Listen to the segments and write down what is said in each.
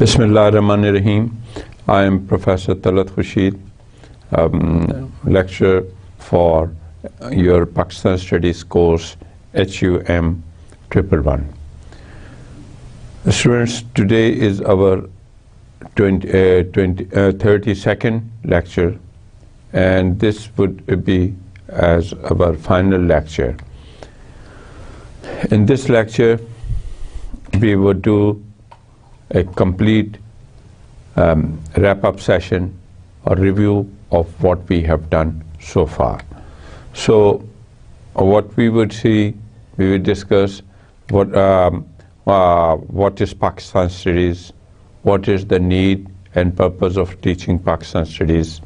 Bismillahirrahmanirrahim. I am Professor Talat Khurshid, lecturer for your Pakistan Studies course HUM 111. Students, today is our 32nd lecture, and this would be as our final lecture. In this lecture, we would do a complete wrap-up session or review of what we have done so far. So what we would see, we would discuss what is Pakistan Studies, what is the need and purpose of teaching Pakistan Studies.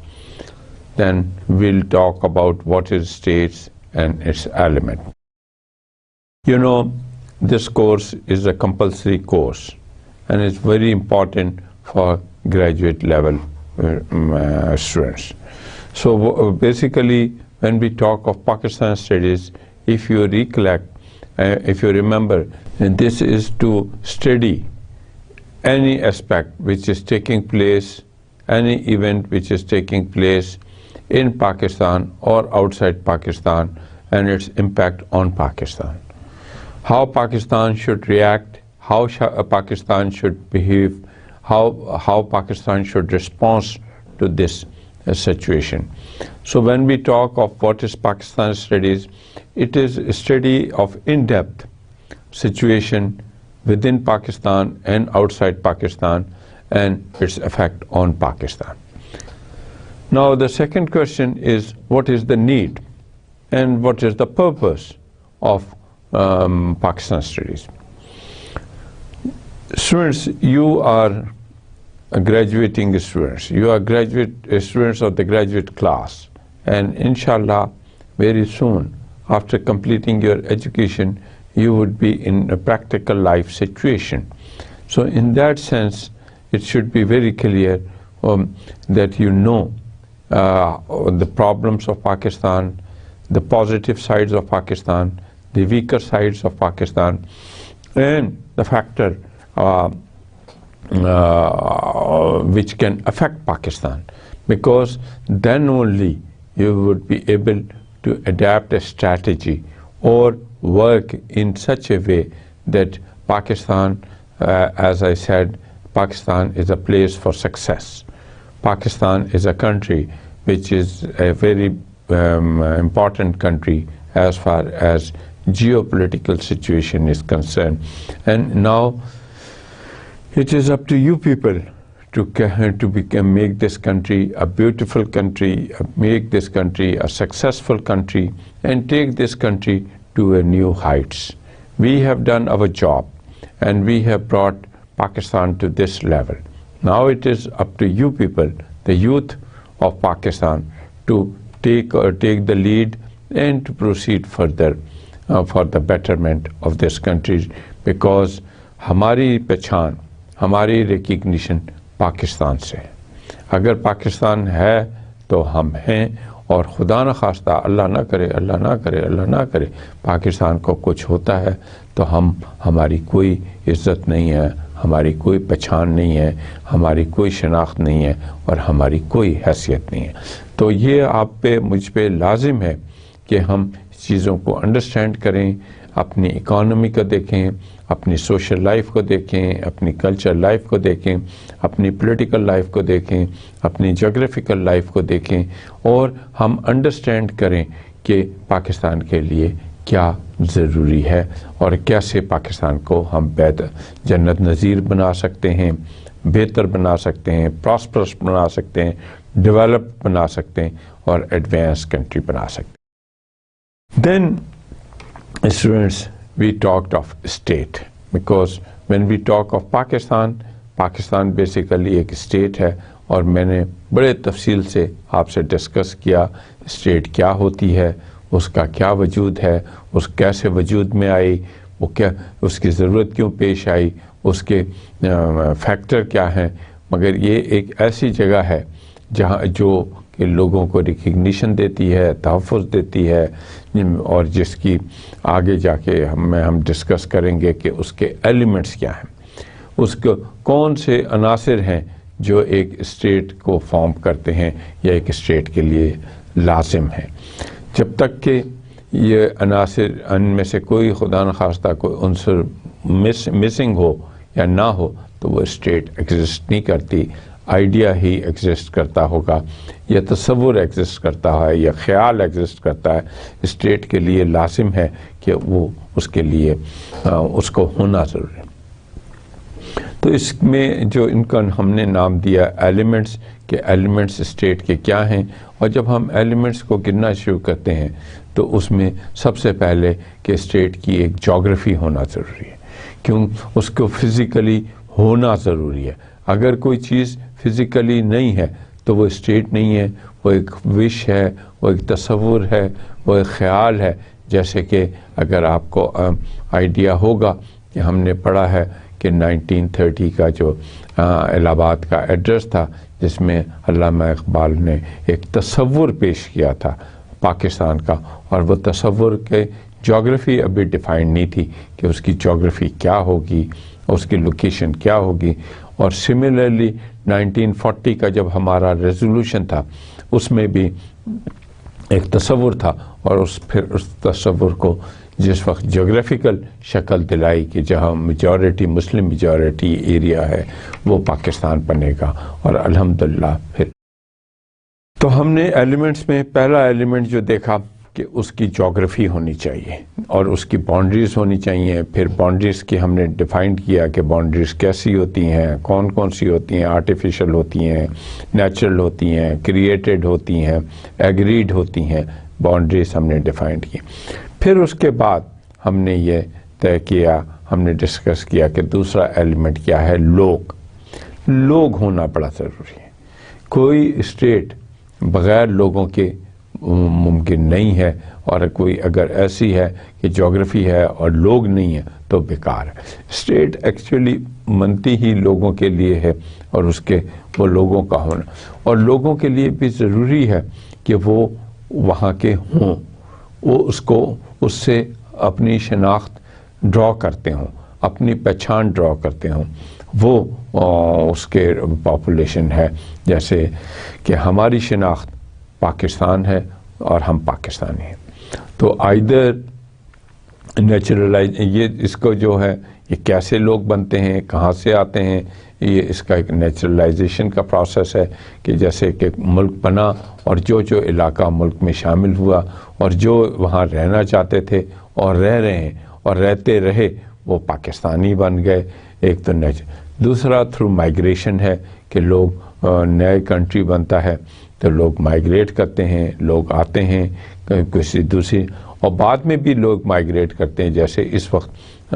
Then we'll talk about what is states and its element. You know, this course is a compulsory course, and it's very important for graduate level students. So basically, when we talk of Pakistan Studies, if you recollect, if you remember, this is to study any aspect which is taking place, any event which is taking place in Pakistan or outside Pakistan, and its impact on Pakistan. How Pakistan should react, how Pakistan should behave, how Pakistan should respond to this situation. So when we talk of what is Pakistan Studies, it is a study of in-depth situation within Pakistan and outside Pakistan and its effect on Pakistan. Now the second question is, what is the need and what is the purpose of Pakistan Studies? Students, you are graduating students. You are students of the graduate class, and inshallah, very soon, after completing your education, you would be in a practical life situation. So in that sense, it should be very clear that you know the problems of Pakistan, the positive sides of Pakistan, the weaker sides of Pakistan, and the factor which can affect Pakistan, because then only you would be able to adapt a strategy or work in such a way that Pakistan, as I said, Pakistan is a place for success. Pakistan is a country which is a very important country as far as geopolitical situation is concerned. And now it is up to you people to make this country a beautiful country, make this country a successful country, and take this country to a new heights. We have done our job, and we have brought Pakistan to this level. Now it is up to you people, the youth of Pakistan, to take the lead and to proceed further for the betterment of this country, because ہماری پہچان, ہماری recognition Pakistan سے ہے. اگر پاکستان ہے تو ہم ہیں, اور خدا نہ خواستہ, اللہ نہ کرے, اللہ نہ کرے, اللہ نہ کرے, پاکستان کو کچھ ہوتا ہے تو ہماری کوئی عزت نہیں ہے, ہماری کوئی پہچان نہیں ہے, ہماری کوئی شناخت نہیں ہے, اور ہماری کوئی حیثیت نہیں ہے. تو یہ آپ پہ, مجھ پہ لازم ہے کہ ہم چیزوں کو انڈرسٹینڈ کریں, اپنی اکانومی کو دیکھیں, اپنی سوشل لائف کو دیکھیں, اپنی کلچر لائف کو دیکھیں, اپنی پولیٹیکل لائف کو دیکھیں, اپنی جغرافیکل لائف کو دیکھیں, اور ہم انڈرسٹینڈ کریں کہ پاکستان کے لیے کیا ضروری ہے اور کیسے پاکستان کو ہم جنت نظیر بنا سکتے ہیں, بہتر بنا سکتے ہیں, پراسپرس بنا سکتے ہیں, ڈیولپ بنا سکتے ہیں, اور ایڈوانس کنٹری بنا سکتے ہیں. Then, students, we talked of state, because when we talk of Pakistan, Pakistan basically ایک state ہے, اور میں نے بڑے تفصیل سے آپ سے ڈسکس کیا state کیا ہوتی ہے, اس کا کیا وجود ہے, اس کیسے وجود میں آئی, وہ کیا, اس کی ضرورت کیوں پیش آئی, اس کے فیکٹر کیا ہیں. مگر یہ ایک ایسی جگہ ہے جہاں جو کہ لوگوں کو ریکگنیشن دیتی ہے, تحفظ دیتی ہے, اور جس کی آگے جا کے ہم ڈسکس کریں گے کہ اس کے ایلیمنٹس کیا ہیں. اس کو کون سے عناصر ہیں جو ایک اسٹیٹ کو فارم کرتے ہیں یا ایک اسٹیٹ کے لیے لازم ہے. جب تک کہ یہ عناصر ان میں سے کوئی خدا نخواستہ کوئی عنصر مسنگ ہو یا نہ ہو تو وہ اسٹیٹ ایگزسٹ نہیں کرتی. آئیڈیا ہی ایگزسٹ کرتا ہوگا یا تصور ایگزسٹ کرتا ہے یا خیال ایگزسٹ کرتا ہے. اسٹیٹ کے لیے لازم ہے کہ وہ اس کے لیے اس کو ہونا ضروری ہے. تو اس میں جو ان کا ہم نے نام دیا ایلیمنٹس کہ ایلیمنٹس اسٹیٹ کے کیا ہیں، اور جب ہم ایلیمنٹس کو گننا شروع کرتے ہیں تو اس میں سب سے پہلے کہ اسٹیٹ کی ایک جغرافی ہونا ضروری ہے، کیوں اس کو فزیکلی ہونا ضروری ہے. اگر کوئی چیز فزیکلی نہیں ہے تو وہ اسٹیٹ نہیں ہے، وہ ایک وش ہے، وہ ایک تصور ہے، وہ ایک خیال ہے. جیسے کہ اگر آپ کو آئیڈیا ہوگا کہ ہم نے پڑھا ہے کہ 1930 کا جو الہ آباد کا ایڈریس تھا جس میں علامہ اقبال نے ایک تصور پیش کیا تھا پاکستان کا، اور وہ تصور کے جغرافی ابھی ڈیفائن نہیں تھی کہ اس کی جغرافی کیا ہوگی، اس کی لوکیشن کیا ہوگی. اور سملرلی 1940 کا جب ہمارا ریزولوشن تھا اس میں بھی ایک تصور تھا، اور پھر اس تصور کو جس وقت جغرافیکل شکل دلائی کہ جہاں میجورٹی مسلم میجورٹی ایریا ہے وہ پاکستان بنے گا. اور الحمدللہ پھر تو ہم نے ایلیمنٹس میں پہلا ایلیمنٹ جو دیکھا کہ اس کی جغرافی ہونی چاہیے اور اس کی باؤنڈریز ہونی چاہیے. پھر باؤنڈریز کی ہم نے ڈیفائن کیا کہ باؤنڈریز کیسی ہوتی ہیں، کون کون سی ہوتی ہیں، آرٹیفیشل ہوتی ہیں، نیچرل ہوتی ہیں، کریٹڈ ہوتی ہیں، ایگریڈ ہوتی ہیں. باؤنڈریز ہم نے ڈیفائن کی. پھر اس کے بعد ہم نے یہ طے کیا، ہم نے ڈسکس کیا کہ دوسرا ایلیمنٹ کیا ہے، لوگ. لوگ ہونا بڑا ضروری ہے. کوئی اسٹیٹ بغیر لوگوں کے ممکن نہیں ہے، اور کوئی اگر ایسی ہے کہ جغرافی ہے اور لوگ نہیں ہیں تو بیکار ہے. اسٹیٹ ایکچولی بنتی ہی لوگوں کے لیے ہے، اور اس کے وہ لوگوں کا ہونا، اور لوگوں کے لیے بھی ضروری ہے کہ وہ وہاں کے ہوں، وہ اس سے اپنی شناخت ڈرا کرتے ہوں، اپنی پہچان ڈرا کرتے ہوں. وہ اس کے پاپولیشن ہے، جیسے کہ ہماری شناخت پاکستان ہے اور ہم پاکستانی ہیں. تو آئیدر نیچرلائز یہ اس کو جو ہے یہ کیسے لوگ بنتے ہیں، کہاں سے آتے ہیں، یہ اس کا ایک نیچرلائزیشن کا پروسیس ہے کہ جیسے کہ ملک بنا اور جو علاقہ ملک میں شامل ہوا اور جو وہاں رہنا چاہتے تھے اور رہ رہے ہیں اور رہتے رہے وہ پاکستانی بن گئے. ایک تو دوسرا تھرو مائگریشن ہے کہ لوگ نئے کنٹری بنتا ہے تو لوگ مائگریٹ کرتے ہیں، لوگ آتے ہیں کسی دوسری، اور بعد میں بھی لوگ مائگریٹ کرتے ہیں. جیسے اس وقت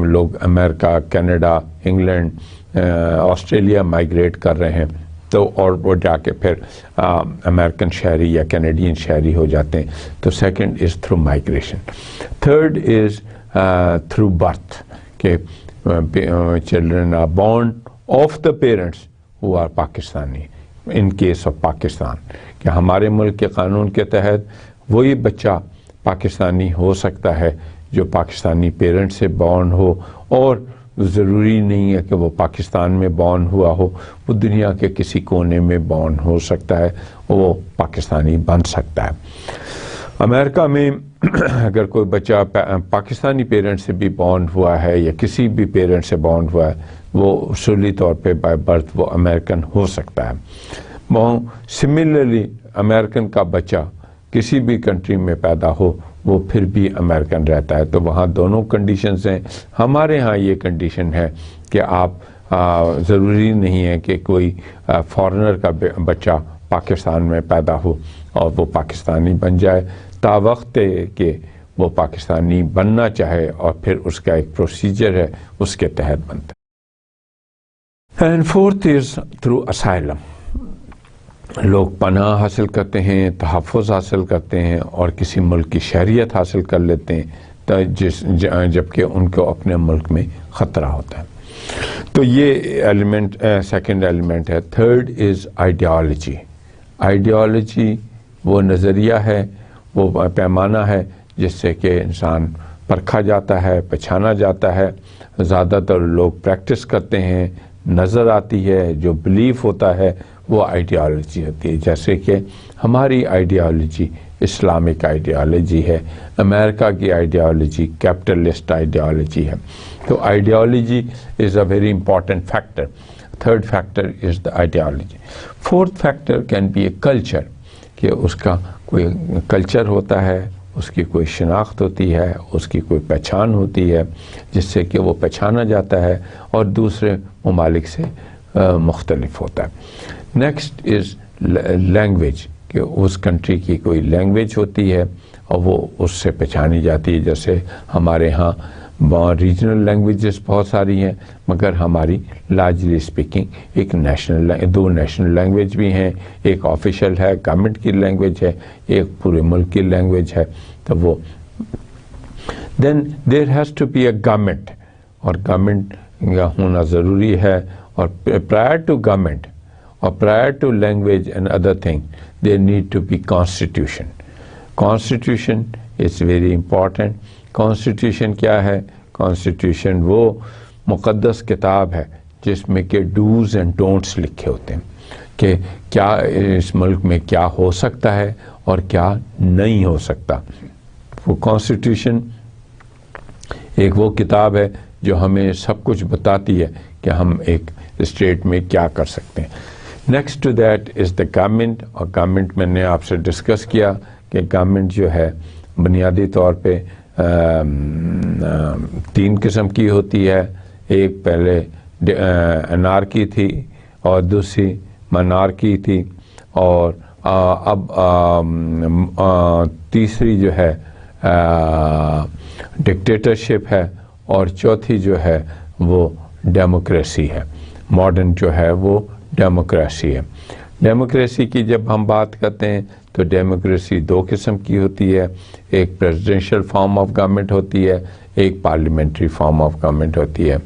لوگ امریکہ، کینیڈا، انگلینڈ، آسٹریلیا مائگریٹ کر رہے ہیں، تو اور وہ جا کے پھر امریکن شہری یا کینیڈین شہری ہو جاتے ہیں. تو second is through migration. Third is through birth کہ children are born of the parents who are Pakistani. In case of Pakistan کہ ہمارے ملک کے قانون کے تحت وہی بچہ پاکستانی ہو سکتا ہے جو پاکستانی پیرنٹ سے بورن ہو، اور ضروری نہیں ہے کہ وہ پاکستان میں بورن ہوا ہو، وہ دنیا کے کسی کونے میں بورن ہو سکتا ہے، وہ پاکستانی بن سکتا ہے. امریکہ میں اگر کوئی بچہ پاکستانی پیرنٹ سے بھی بورن ہوا ہے یا کسی بھی پیرنٹ سے بورن ہوا ہے، وہ اصولی طور پہ بائی برتھ وہ امریکن ہو سکتا ہے. سملرلی امریکن کا بچہ کسی بھی کنٹری میں پیدا ہو وہ پھر بھی امریکن رہتا ہے. تو وہاں دونوں کنڈیشنز ہیں. ہمارے ہاں یہ کنڈیشن ہے کہ آپ ضروری نہیں ہے کہ کوئی فارنر کا بچہ پاکستان میں پیدا ہو اور وہ پاکستانی بن جائے، تا وقت کہ وہ پاکستانی بننا چاہے اور پھر اس کا ایک پروسیجر ہے اس کے تحت بنتا ہے. And fourth is through asylum. لوگ پناہ حاصل کرتے ہیں، تحفظ حاصل کرتے ہیں اور کسی ملک کی شہریت حاصل کر لیتے ہیں جبکہ ان کو اپنے ملک میں خطرہ ہوتا ہے. تو یہ ایلیمنٹ سیکنڈ ایلیمنٹ ہے. Third is ideology. آئیڈیالوجی وہ نظریہ ہے، وہ پیمانہ ہے جس سے کہ انسان پرکھا جاتا ہے، پہچانا جاتا ہے، زیادہ تر لوگ پریکٹس کرتے ہیں، نظر آتی ہے، جو بلیف ہوتا ہے وہ آئیڈیالوجی ہوتی ہے. جیسے کہ ہماری آئیڈیالوجی اسلامک آئیڈیالوجی ہے، امریکہ کی آئیڈیالوجی کیپٹلسٹ آئیڈیالوجی ہے. تو ideology is a very important factor. Third factor is the ideology. Fourth factor can be a culture, کہ اس کا کوئی کلچر ہوتا ہے، اس کی کوئی شناخت ہوتی ہے، اس کی کوئی پہچان ہوتی ہے جس سے کہ وہ پہچانا جاتا ہے اور دوسرے ممالک سے مختلف ہوتا ہے. نیکسٹ از لینگویج، کہ اس کنٹری کی کوئی لینگویج ہوتی ہے اور وہ اس سے پہچانی جاتی ہے. جیسے ہمارے ہاں ریجنل لینگویجز بہت ساری ہیں، مگر ہماری لارجلی اسپیکنگ ایک دو نیشنل لینگویج بھی ہیں. ایک آفیشیل ہے، گورنمنٹ کی لینگویج ہے، ایک پورے ملک کی لینگویج ہے. تو وہ then there has to be a government, اور گورنمنٹ کا ہونا ضروری ہے. اور پرائر ٹو گورنمنٹ اور prior to language and other thing there need to be constitution. Constitution is very important. Constitution کیا ہے؟ کانسٹیٹیوشن وہ مقدس کتاب ہے جس میں کہ ڈوز اینڈ ڈونٹس لکھے ہوتے ہیں، کہ کیا اس ملک میں کیا ہو سکتا ہے اور کیا نہیں ہو سکتا. وہ کانسٹیٹیوشن ایک وہ کتاب ہے جو ہمیں سب کچھ بتاتی ہے کہ ہم ایک اسٹیٹ میں کیا کر سکتے ہیں. Next to that is the government. اور گورنمنٹ میں نے آپ سے ڈسکس کیا کہ گورنمنٹ جو ہے بنیادی طور پہ 3 قسم کی ہوتی ہے. ایک پہلے انارکی تھی اور دوسری منارکی تھی، اور اب تیسری جو ہے ڈکٹیٹرشپ ہے، اور چوتھی جو ہے وہ ڈیموکریسی ہے. ماڈرن جو ہے وہ ڈیموکریسی ہے. ڈیموکریسی کی جب ہم بات کرتے ہیں تو ڈیموکریسی 2 قسم کی ہوتی ہے. ایک پریزیڈنشل فارم آف گورنمنٹ ہوتی ہے، ایک پارلیمنٹری فارم آف گورنمنٹ ہوتی ہے.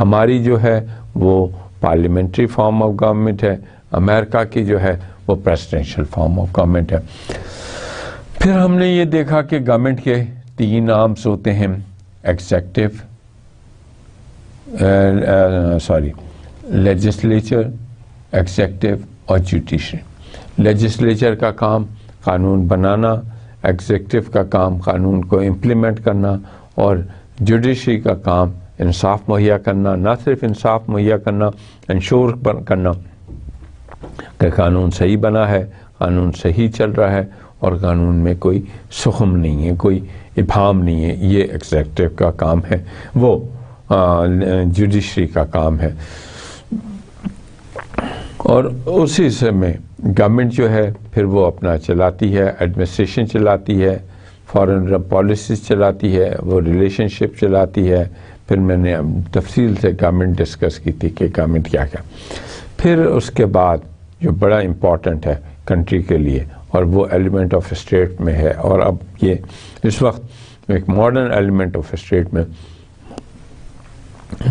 ہماری جو ہے وہ پارلیمنٹری فارم آف گورنمنٹ ہے، امریکہ کی جو ہے وہ پریزیڈنشل فارم آف گورنمنٹ ہے. پھر ہم نے یہ دیکھا کہ گورنمنٹ کے 3 آرمز ہوتے ہیں، لیجسلیچر، ایگزیکٹو اور جوڈیشری. لیجسلیچر کا کام قانون بنانا، ایگزیکٹو کا کام قانون کو امپلیمنٹ کرنا، اور جوڈیشری کا کام انصاف مہیا کرنا. نہ صرف انصاف مہیا کرنا، انشور کرنا کہ قانون صحیح بنا ہے، قانون صحیح چل رہا ہے اور قانون میں کوئی سخم نہیں ہے، کوئی ابہام نہیں ہے. یہ ایگزیکٹو کا کام ہے، وہ جوڈیشری کا کام ہے. اور اسی سے میں گورنمنٹ جو ہے پھر وہ اپنا چلاتی ہے، ایڈمنسٹریشن چلاتی ہے، فارن پالیسیز چلاتی ہے، وہ ریلیشن شپ چلاتی ہے. پھر میں نے تفصیل سے گورنمنٹ ڈسکس کی تھی کہ گورنمنٹ کیا کیا. پھر اس کے بعد جو بڑا امپورٹنٹ ہے کنٹری کے لیے، اور وہ ایلیمنٹ آف اسٹیٹ میں ہے، اور اب یہ اس وقت ایک ماڈرن ایلیمنٹ آف اسٹیٹ میں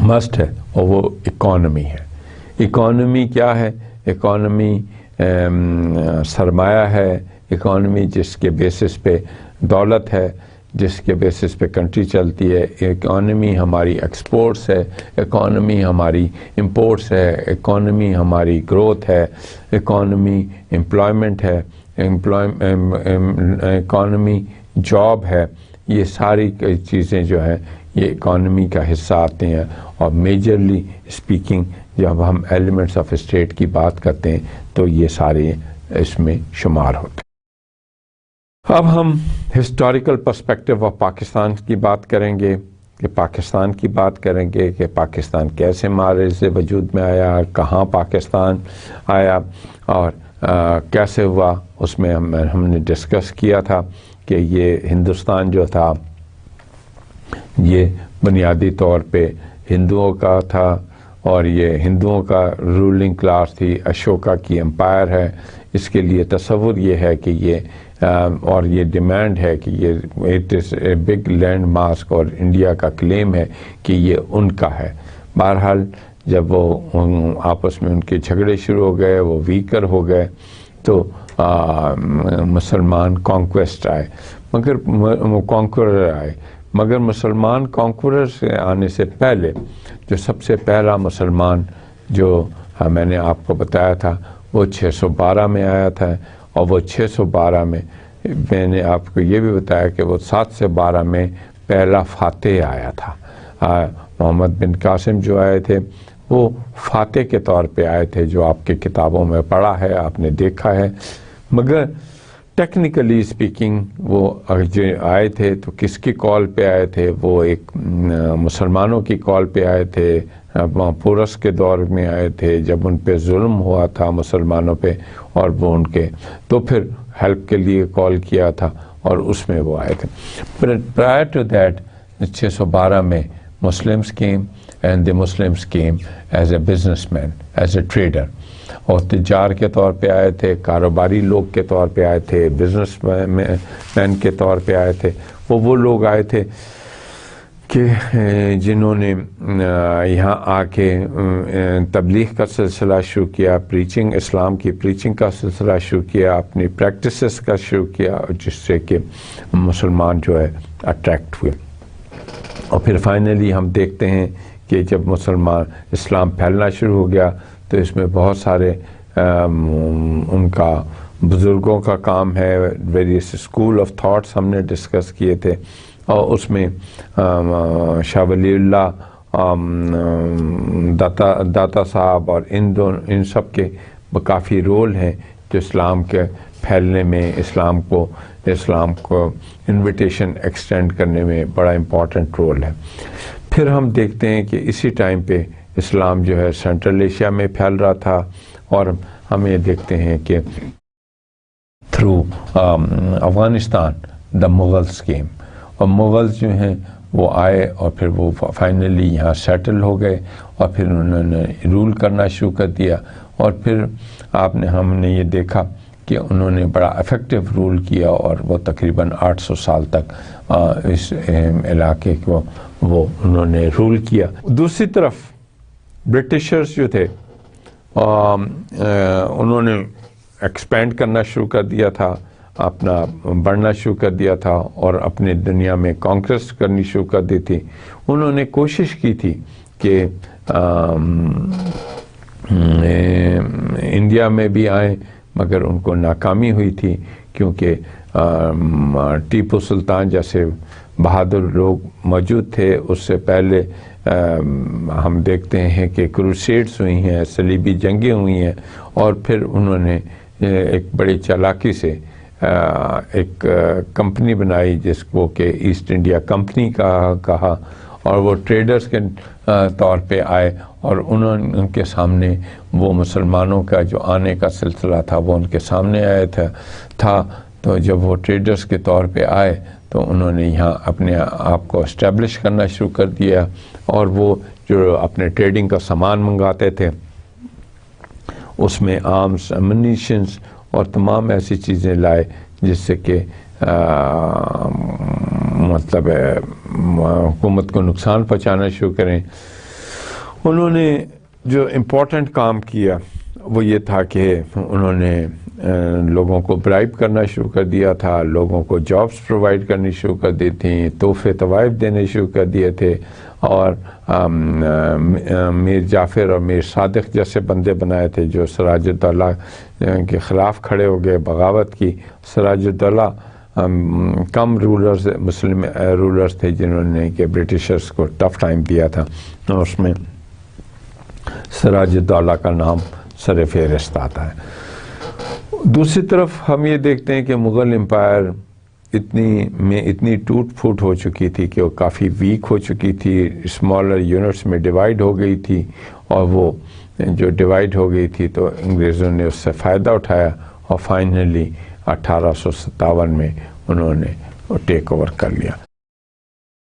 مسٹ ہے، اور وہ اکانومی ہے. اکانومی کیا ہے؟ اکانومی سرمایہ ہے. اکانومی جس کے بیسس پہ دولت ہے، جس کے بیسس پہ کنٹری چلتی ہے. اکانومی ہماری ایکسپورٹس ہے، اکانومی ہماری امپورٹس ہے، اکانومی ہماری گروتھ ہے، اکانومی امپلائمنٹ ہے، اکانومی جاب ہے. یہ ساری چیزیں جو ہیں یہ اکانومی کا حصہ آتے ہیں. اور میجرلی اسپیکنگ جب ہم ایلیمنٹس آف اسٹیٹ کی بات کرتے ہیں تو یہ سارے اس میں شمار ہوتے ہیں. اب ہم ہسٹوریکل پرسپیکٹو آف پاکستان کی بات کریں گے، کہ پاکستان کی بات کریں گے کہ پاکستان کیسے معرض سے وجود میں آیا، کہاں پاکستان آیا اور کیسے ہوا. اس میں ہم نے ڈسکس کیا تھا کہ یہ ہندوستان جو تھا یہ بنیادی طور پہ ہندوؤں کا تھا، اور یہ ہندوؤں کا رولنگ کلاس تھی. اشوکا کی امپائر ہے. اس کے لیے تصور یہ ہے کہ یہ اور یہ ڈیمانڈ ہے کہ یہ it is a big landmass, اور انڈیا کا کلیم ہے کہ یہ ان کا ہے. بہرحال جب وہ آپس میں ان کے جھگڑے شروع ہو گئے، وہ ویکر ہو گئے، تو مسلمان کانکویسٹ آئے، مگر کانکورر آئے، مگر مسلمان کانکورر سے آنے سے پہلے جو سب سے پہلا مسلمان جو میں نے آپ کو بتایا تھا وہ 612 میں آیا تھا، اور وہ 612 میں نے آپ کو یہ بھی بتایا کہ وہ 7 سے 12 میں پہلا فاتح آیا تھا۔ محمد بن قاسم جو آئے تھے وہ فاتح کے طور پہ آئے تھے، جو آپ کی کتابوں میں پڑھا ہے، آپ نے دیکھا ہے، مگر ٹیکنیکلی اسپیکنگ وہ جو آئے تھے تو کس کی کال پہ آئے تھے؟ وہ ایک مسلمانوں کی کال پہ آئے تھے، پورس کے دور میں آئے تھے جب ان پہ ظلم ہوا تھا مسلمانوں پہ، اور وہ ان کے تو پھر ہیلپ کے لیے کال کیا تھا اور اس میں وہ آئے تھے۔ پرائر ٹو دیٹ 612 میں Muslims came and the Muslims came as a business man, as a trader, اور تجار کے طور پہ آئے تھے، کاروباری لوگ کے طور پہ آئے تھے، بزنس مین کے طور پہ آئے تھے۔ وہ لوگ آئے تھے کہ جنہوں نے یہاں آ کے تبلیغ کا سلسلہ شروع کیا، پریچنگ، اسلام کی پریچنگ کا سلسلہ شروع کیا، اپنی پریکٹسز کا شروع کیا، جس سے کہ مسلمان جو ہے اٹریکٹ ہوئے۔ اور پھر فائنلی ہم دیکھتے ہیں کہ جب مسلمان اسلام پھیلنا شروع ہو گیا تو اس میں بہت سارے ان کا بزرگوں کا کام ہے، ویریس اسکول آف تھاٹس ہم نے ڈسکس کیے تھے، اور اس میں شاہ ولی اللہ داتا صاحب اور ان سب کے کافی رول ہیں جو اسلام کے پھیلنے میں، اسلام کو انویٹیشن ایکسٹینڈ کرنے میں بڑا امپورٹنٹ رول ہے۔ پھر ہم دیکھتے ہیں کہ اسی ٹائم پہ اسلام جو ہے سینٹرل ایشیا میں پھیل رہا تھا، اور ہم یہ دیکھتے ہیں کہ تھرو افغانستان دا مغلز کیم، اور مغلز جو ہیں وہ آئے اور پھر وہ فائنلی یہاں سیٹل ہو گئے، اور پھر انہوں نے رول کرنا شروع کر دیا، اور پھر ہم نے یہ دیکھا کہ انہوں نے بڑا افیکٹو رول کیا، اور وہ تقریباً 800 سال تک اس علاقے کو وہ انہوں نے رول کیا۔ دوسری طرف برٹشرز جو تھے انہوں نے ایکسپینڈ کرنا شروع کر دیا تھا، اپنا بڑھنا شروع کر دیا تھا، اور اپنے دنیا میں کانکرسٹ کرنی شروع کر دی تھی۔ انہوں نے کوشش کی تھی کہ انڈیا میں بھی آئیں، مگر ان کو ناکامی ہوئی تھی، کیونکہ ٹیپو سلطان جیسے بہادر لوگ موجود تھے۔ اس سے پہلے ہم دیکھتے ہیں کہ کروسیڈز ہوئی ہیں، صلیبی جنگیں ہوئی ہیں، اور پھر انہوں نے ایک بڑی چالاکی سے ایک کمپنی بنائی جس کو کہ ایسٹ انڈیا کمپنی کہا، اور وہ ٹریڈرز کے طور پہ آئے، اور ان کے سامنے وہ مسلمانوں کا جو آنے کا سلسلہ تھا وہ ان کے سامنے آیا تھا۔ تو جب وہ ٹریڈرز کے طور پہ آئے تو انہوں نے یہاں اپنے آپ کو اسٹیبلش کرنا شروع کر دیا، اور وہ جو اپنے ٹریڈنگ کا سامان منگاتے تھے اس میں آرمز، امونیشنز اور تمام ایسی چیزیں لائے جس سے کہ مطلب حکومت کو نقصان پہنچانا شروع کریں۔ انہوں نے جو امپورٹنٹ کام کیا وہ یہ تھا کہ انہوں نے لوگوں کو برائب کرنا شروع کر دیا تھا، لوگوں کو جابز پرووائڈ کرنی شروع کر دی تھیں، تحفے طوائف دینے شروع کر دیے تھے، اور میر جعفر اور میر صادق جیسے بندے بنائے تھے جو سراج الدولہ کے خلاف کھڑے ہو گئے، بغاوت کی۔ سراج الدولہ کم مسلم رولرز تھے جنہوں نے کہ برٹشرز کو ٹف ٹائم دیا تھا، اور اس میں سراج الدولہ کا نام سر فہرست آتا ہے۔ دوسری طرف ہم یہ دیکھتے ہیں کہ مغل امپائر اتنی ٹوٹ پھوٹ ہو چکی تھی کہ وہ کافی ویک ہو چکی تھی، اسمالر یونٹس میں ڈیوائیڈ ہو گئی تھی، اور وہ جو ڈیوائیڈ ہو گئی تھی تو انگریزوں نے اس سے فائدہ اٹھایا، اور فائنلی 1857 میں انہوں نے وہ ٹیک اوور کر لیا۔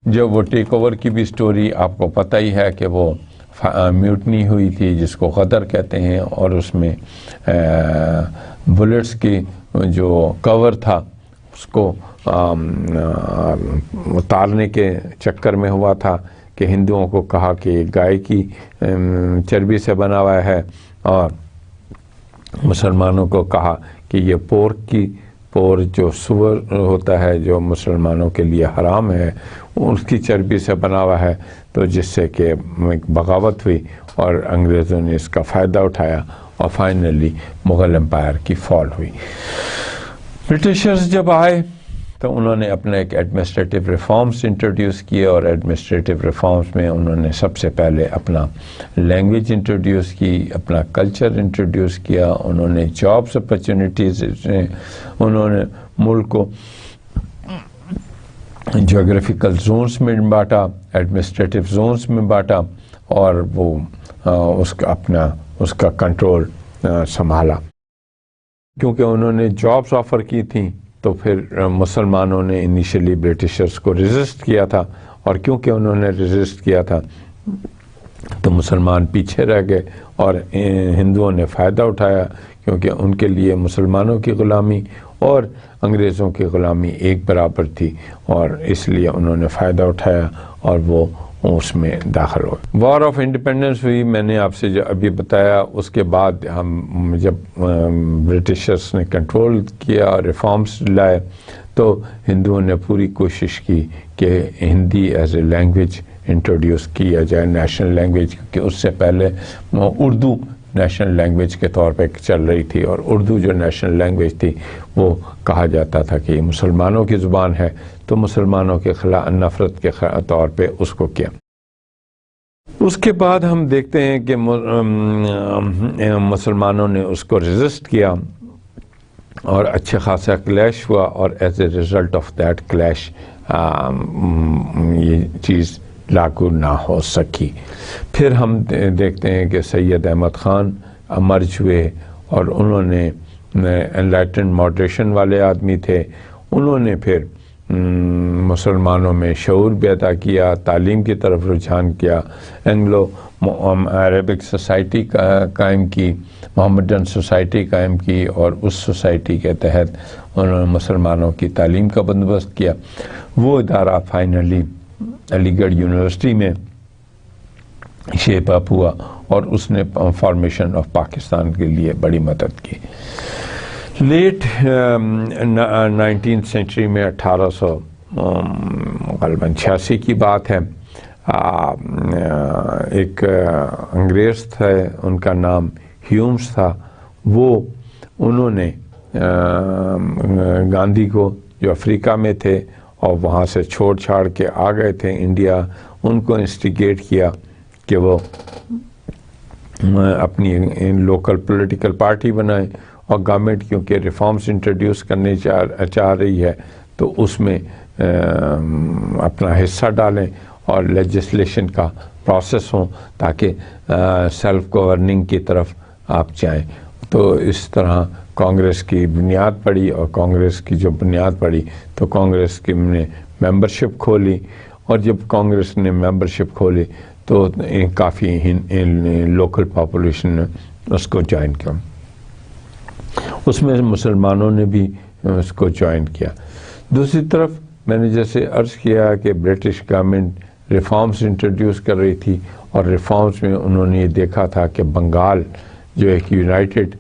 جب وہ ٹیک اوور کی بھی سٹوری آپ کو پتہ ہی ہے کہ وہ میوٹنی ہوئی تھی جس کو غدر کہتے ہیں، اور اس میں بلٹس کی جو کور تھا اس کو اتارنے کے چکر میں ہوا تھا کہ ہندوؤں کو کہا کہ گائے کی چربی سے بنا ہوا ہے، اور مسلمانوں کو کہا کہ یہ پورک کی اور جو سور ہوتا ہے جو مسلمانوں کے لیے حرام ہے اس کی چربی سے بنا ہوا ہے، تو جس سے کہ بغاوت ہوئی اور انگریزوں نے اس کا فائدہ اٹھایا اور فائنلی مغل امپائر کی فال ہوئی۔ برٹشرز جب آئے تو انہوں نے اپنا ایک ایڈمنسٹریٹو ریفارمز انٹروڈیوس کیے، اور ایڈمنسٹریٹو ریفارمز میں انہوں نے سب سے پہلے اپنا لینگویج انٹروڈیوس کی، اپنا کلچر انٹروڈیوس کیا، انہوں نے جابس اپرچونیٹیز، انہوں نے ملک کو جیوگرافیکل زونز میں بانٹا، ایڈمنسٹریٹو زونز میں بانٹا، اور وہ اس کا کنٹرول سنبھالا۔ کیونکہ انہوں نے جابس آفر کی تھیں تو پھر مسلمانوں نے انیشلی برٹشرز کو ریزسٹ کیا تھا، اور کیونکہ انہوں نے ریزسٹ کیا تھا تو مسلمان پیچھے رہ گئے، اور ہندوؤں نے فائدہ اٹھایا، کیونکہ ان کے لیے مسلمانوں کی غلامی اور انگریزوں کی غلامی ایک برابر تھی، اور اس لیے انہوں نے فائدہ اٹھایا اور وہ اس میں داخل ہوئے۔ وار آف انڈیپینڈنس ہوئی، میں نے آپ سے جو ابھی بتایا، اس کے بعد ہم جب برٹشرز نے کنٹرول کیا اور ریفارمز لائے تو ہندوؤں نے پوری کوشش کی کہ Hindi as a language introduce کیا جائے، نیشنل لینگویج، کیونکہ اس سے پہلے اردو نیشنل لینگویج کے طور پہ چل رہی تھی، اور اردو جو نیشنل لینگویج تھی وہ کہا جاتا تھا کہ یہ مسلمانوں کی زبان ہے، تو مسلمانوں کے خلاف نفرت کے طور پہ اس کو کیا۔ اس کے بعد ہم دیکھتے ہیں کہ مسلمانوں نے اس کو ریزسٹ کیا اور اچھے خاصا کلیش ہوا، اور as a result of that clash یہ چیز لاگو نہ ہو سکی۔ پھر ہم دیکھتے ہیں کہ سید احمد خان امرج ہوئے، اور انہوں نے انلائٹنڈ ماڈریشن والے آدمی تھے، انہوں نے پھر مسلمانوں میں شعور پیدا کیا، تعلیم کی طرف رجحان کیا، اینگلو عربک سوسائٹی قائم کی، محمدن سوسائٹی قائم کی، اور اس سوسائٹی کے تحت انہوں نے مسلمانوں کی تعلیم کا بندوبست کیا۔ وہ ادارہ فائنلی علی گڑھ یونیورسٹی میں شیپ اپ ہوا، اور اس نے فارمیشن آف پاکستان کے لیے بڑی مدد کی۔ لیٹ 19th سینچری میں 1886 کی بات ہے، ایک انگریز تھے، ان کا نام ہیومز تھا، انہوں نے گاندھی کو جو افریقہ میں تھے اور وہاں سے چھوڑ چھاڑ کے آ گئے تھے انڈیا، ان کو انسٹیگیٹ کیا کہ وہ اپنی لوکل پولیٹیکل پارٹی بنائیں، اور گورنمنٹ کیونکہ ریفارمز انٹروڈیوس کرنے چاہ رہی ہے تو اس میں اپنا حصہ ڈالیں اور لیجسلیشن کا پروسیس ہوں، تاکہ سیلف گورننگ کی طرف آپ جائیں۔ تو اس طرح کانگریس کی بنیاد پڑی، اور کانگریس کی جو بنیاد پڑی تو کانگریس کی نے ممبرشپ کھولی، اور جب کانگریس نے ممبرشپ کھولی تو کافی لوکل پاپولیشن نے اس کو جوائن کیا، اس میں مسلمانوں نے بھی اس کو جوائن کیا۔ دوسری طرف میں نے جیسے عرض کیا کہ برٹش گورنمنٹ ریفارمز انٹروڈیوس کر رہی تھی، اور ریفارمز میں انہوں نے یہ دیکھا تھا کہ بنگال جو ایک یونائٹڈ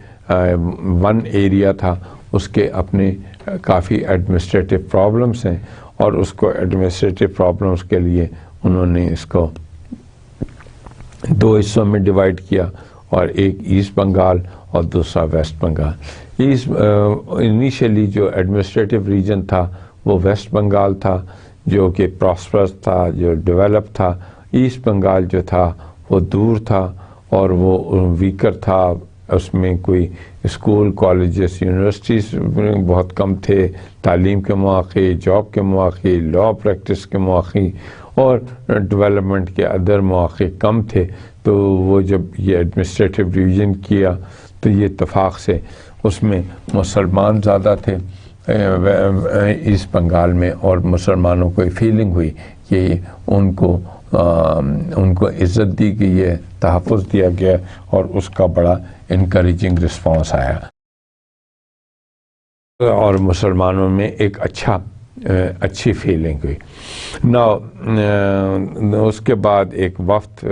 ون ایریا تھا، اس کے اپنے کافی ایڈمنسٹریٹو پرابلمس ہیں، اور اس کو ایڈمنسٹریٹو پرابلمس کے لیے انہوں نے اس کو دو حصوں میں ڈیوائیڈ کیا، اور ایک ایسٹ بنگال اور دوسرا ویسٹ بنگال۔ انیشلی جو ایڈمنسٹریٹو ریجن تھا وہ ویسٹ بنگال تھا، جو کہ پراسپرس تھا، جو ڈیولپ تھا۔ ایسٹ بنگال جو تھا وہ دور تھا اور وہ ویکر تھا، اس میں کوئی اسکول، کالجز، یونیورسٹیز بہت کم تھے، تعلیم کے مواقع، جاب کے مواقع، لا پریکٹس کے مواقع اور ڈیولپمنٹ کے ادر مواقع کم تھے۔ تو وہ جب یہ ایڈمنسٹریٹو ڈویژن کیا تو یہ اتفاق سے اس میں مسلمان زیادہ تھے ایسٹ بنگال میں، اور مسلمانوں کو فیلنگ ہوئی کہ ان کو عزت دی گئی ہے، تحفظ دیا گیا، اور اس کا بڑا انکریجنگ رسپانس آیا، اور مسلمانوں میں ایک اچھی فیلنگ ہوئی۔ اس کے بعد ایک وفد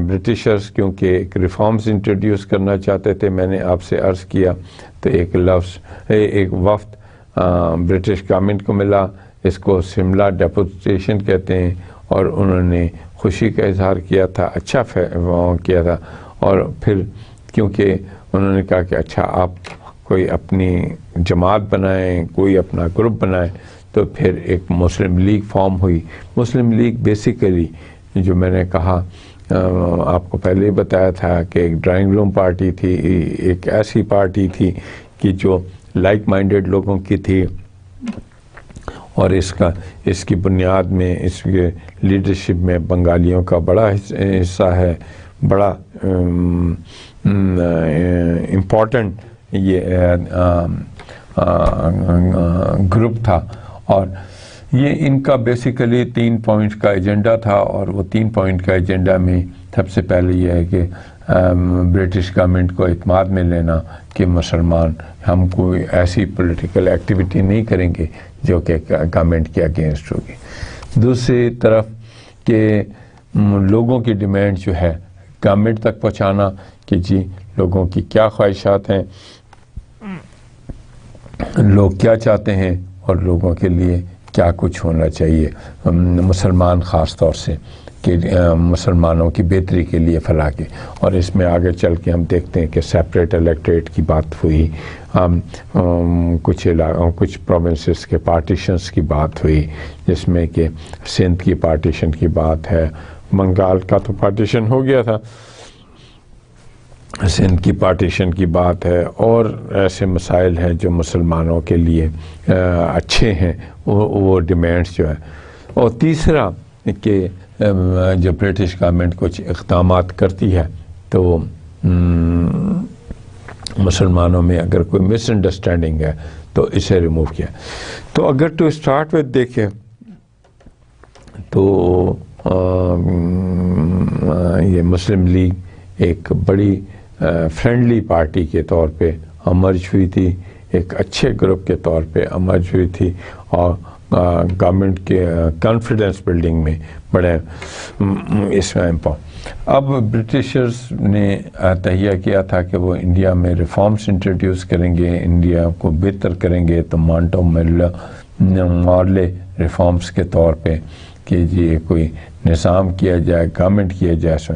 برٹشرز کیونکہ ایک ریفارمز انٹروڈیوس کرنا چاہتے تھے، میں نے آپ سے عرض کیا، تو ایک وفد برٹش گورنمنٹ کو ملا. اس کو شملہ ڈیپوٹیشن کہتے ہیں, اور انہوں نے خوشی کا اظہار کیا تھا, اچھا کیا تھا. اور پھر کیونکہ انہوں نے کہا کہ اچھا آپ کوئی اپنی جماعت بنائیں, کوئی اپنا گروپ بنائیں, تو پھر ایک مسلم لیگ فارم ہوئی. مسلم لیگ بیسیکلی جو میں نے کہا آپ کو پہلے ہی بتایا تھا کہ ایک ڈرائنگ روم پارٹی تھی, ایک ایسی پارٹی تھی کہ جو لائک مائنڈیڈ لوگوں کی تھی, اور اس کی بنیاد میں اس کے لیڈرشپ میں بنگالیوں کا بڑا حصہ ہے, بڑا امپورٹنٹ یہ گروپ تھا. اور یہ ان کا بیسیکلی 3 پوائنٹ کا ایجنڈا تھا, اور وہ 3 پوائنٹ کا ایجنڈا میں سب سے پہلے یہ ہے کہ برٹش گورنمنٹ کو اعتماد میں لینا کہ مسلمان ہم کوئی ایسی پولیٹیکل ایکٹیویٹی نہیں کریں گے جو کہ گورنمنٹ کے اگینسٹ ہوگی. دوسری طرف کہ لوگوں کی ڈیمانڈ جو ہے گورنمنٹ تک پہنچانا کہ جی لوگوں کی کیا خواہشات ہیں, لوگ کیا چاہتے ہیں, اور لوگوں کے لیے کیا کچھ ہونا چاہیے, مسلمان خاص طور سے کہ مسلمانوں کی بہتری کے لیے فلاح کے. اور اس میں آگے چل کے ہم دیکھتے ہیں کہ سیپریٹ الیکٹریٹ کی بات ہوئی, کچھ پروونسز کے پارٹیشنز کی بات ہوئی, جس میں کہ سندھ کی پارٹیشن کی بات ہے, بنگال کا تو پارٹیشن ہو گیا تھا, سندھ کی پارٹیشن کی بات ہے, اور ایسے مسائل ہیں جو مسلمانوں کے لیے اچھے ہیں, وہ ڈیمانڈس جو ہے. اور تیسرا کہ جو برٹش گورنمنٹ کچھ اقدامات کرتی ہے تو مسلمانوں میں اگر کوئی مس انڈرسٹینڈنگ ہے تو اسے ریموو کیا. تو اگر ٹو اسٹارٹ وتھ دیکھیں تو یہ مسلم لیگ ایک بڑی فرینڈلی پارٹی کے طور پہ امرج ہوئی تھی, ایک اچھے گروپ کے طور پہ امرج ہوئی تھی, اور گورنمنٹ کے کانفیڈنس بلڈنگ میں بڑے اس میں اب برٹشرز نے تہیہ کیا تھا کہ وہ انڈیا میں ریفارمز انٹروڈیوس کریں گے, انڈیا کو بہتر کریں گے, تو مانٹو مارلے ریفارمز کے طور پہ کہ جی کوئی نظام کیا جائے, گورنمنٹ کیا جائے.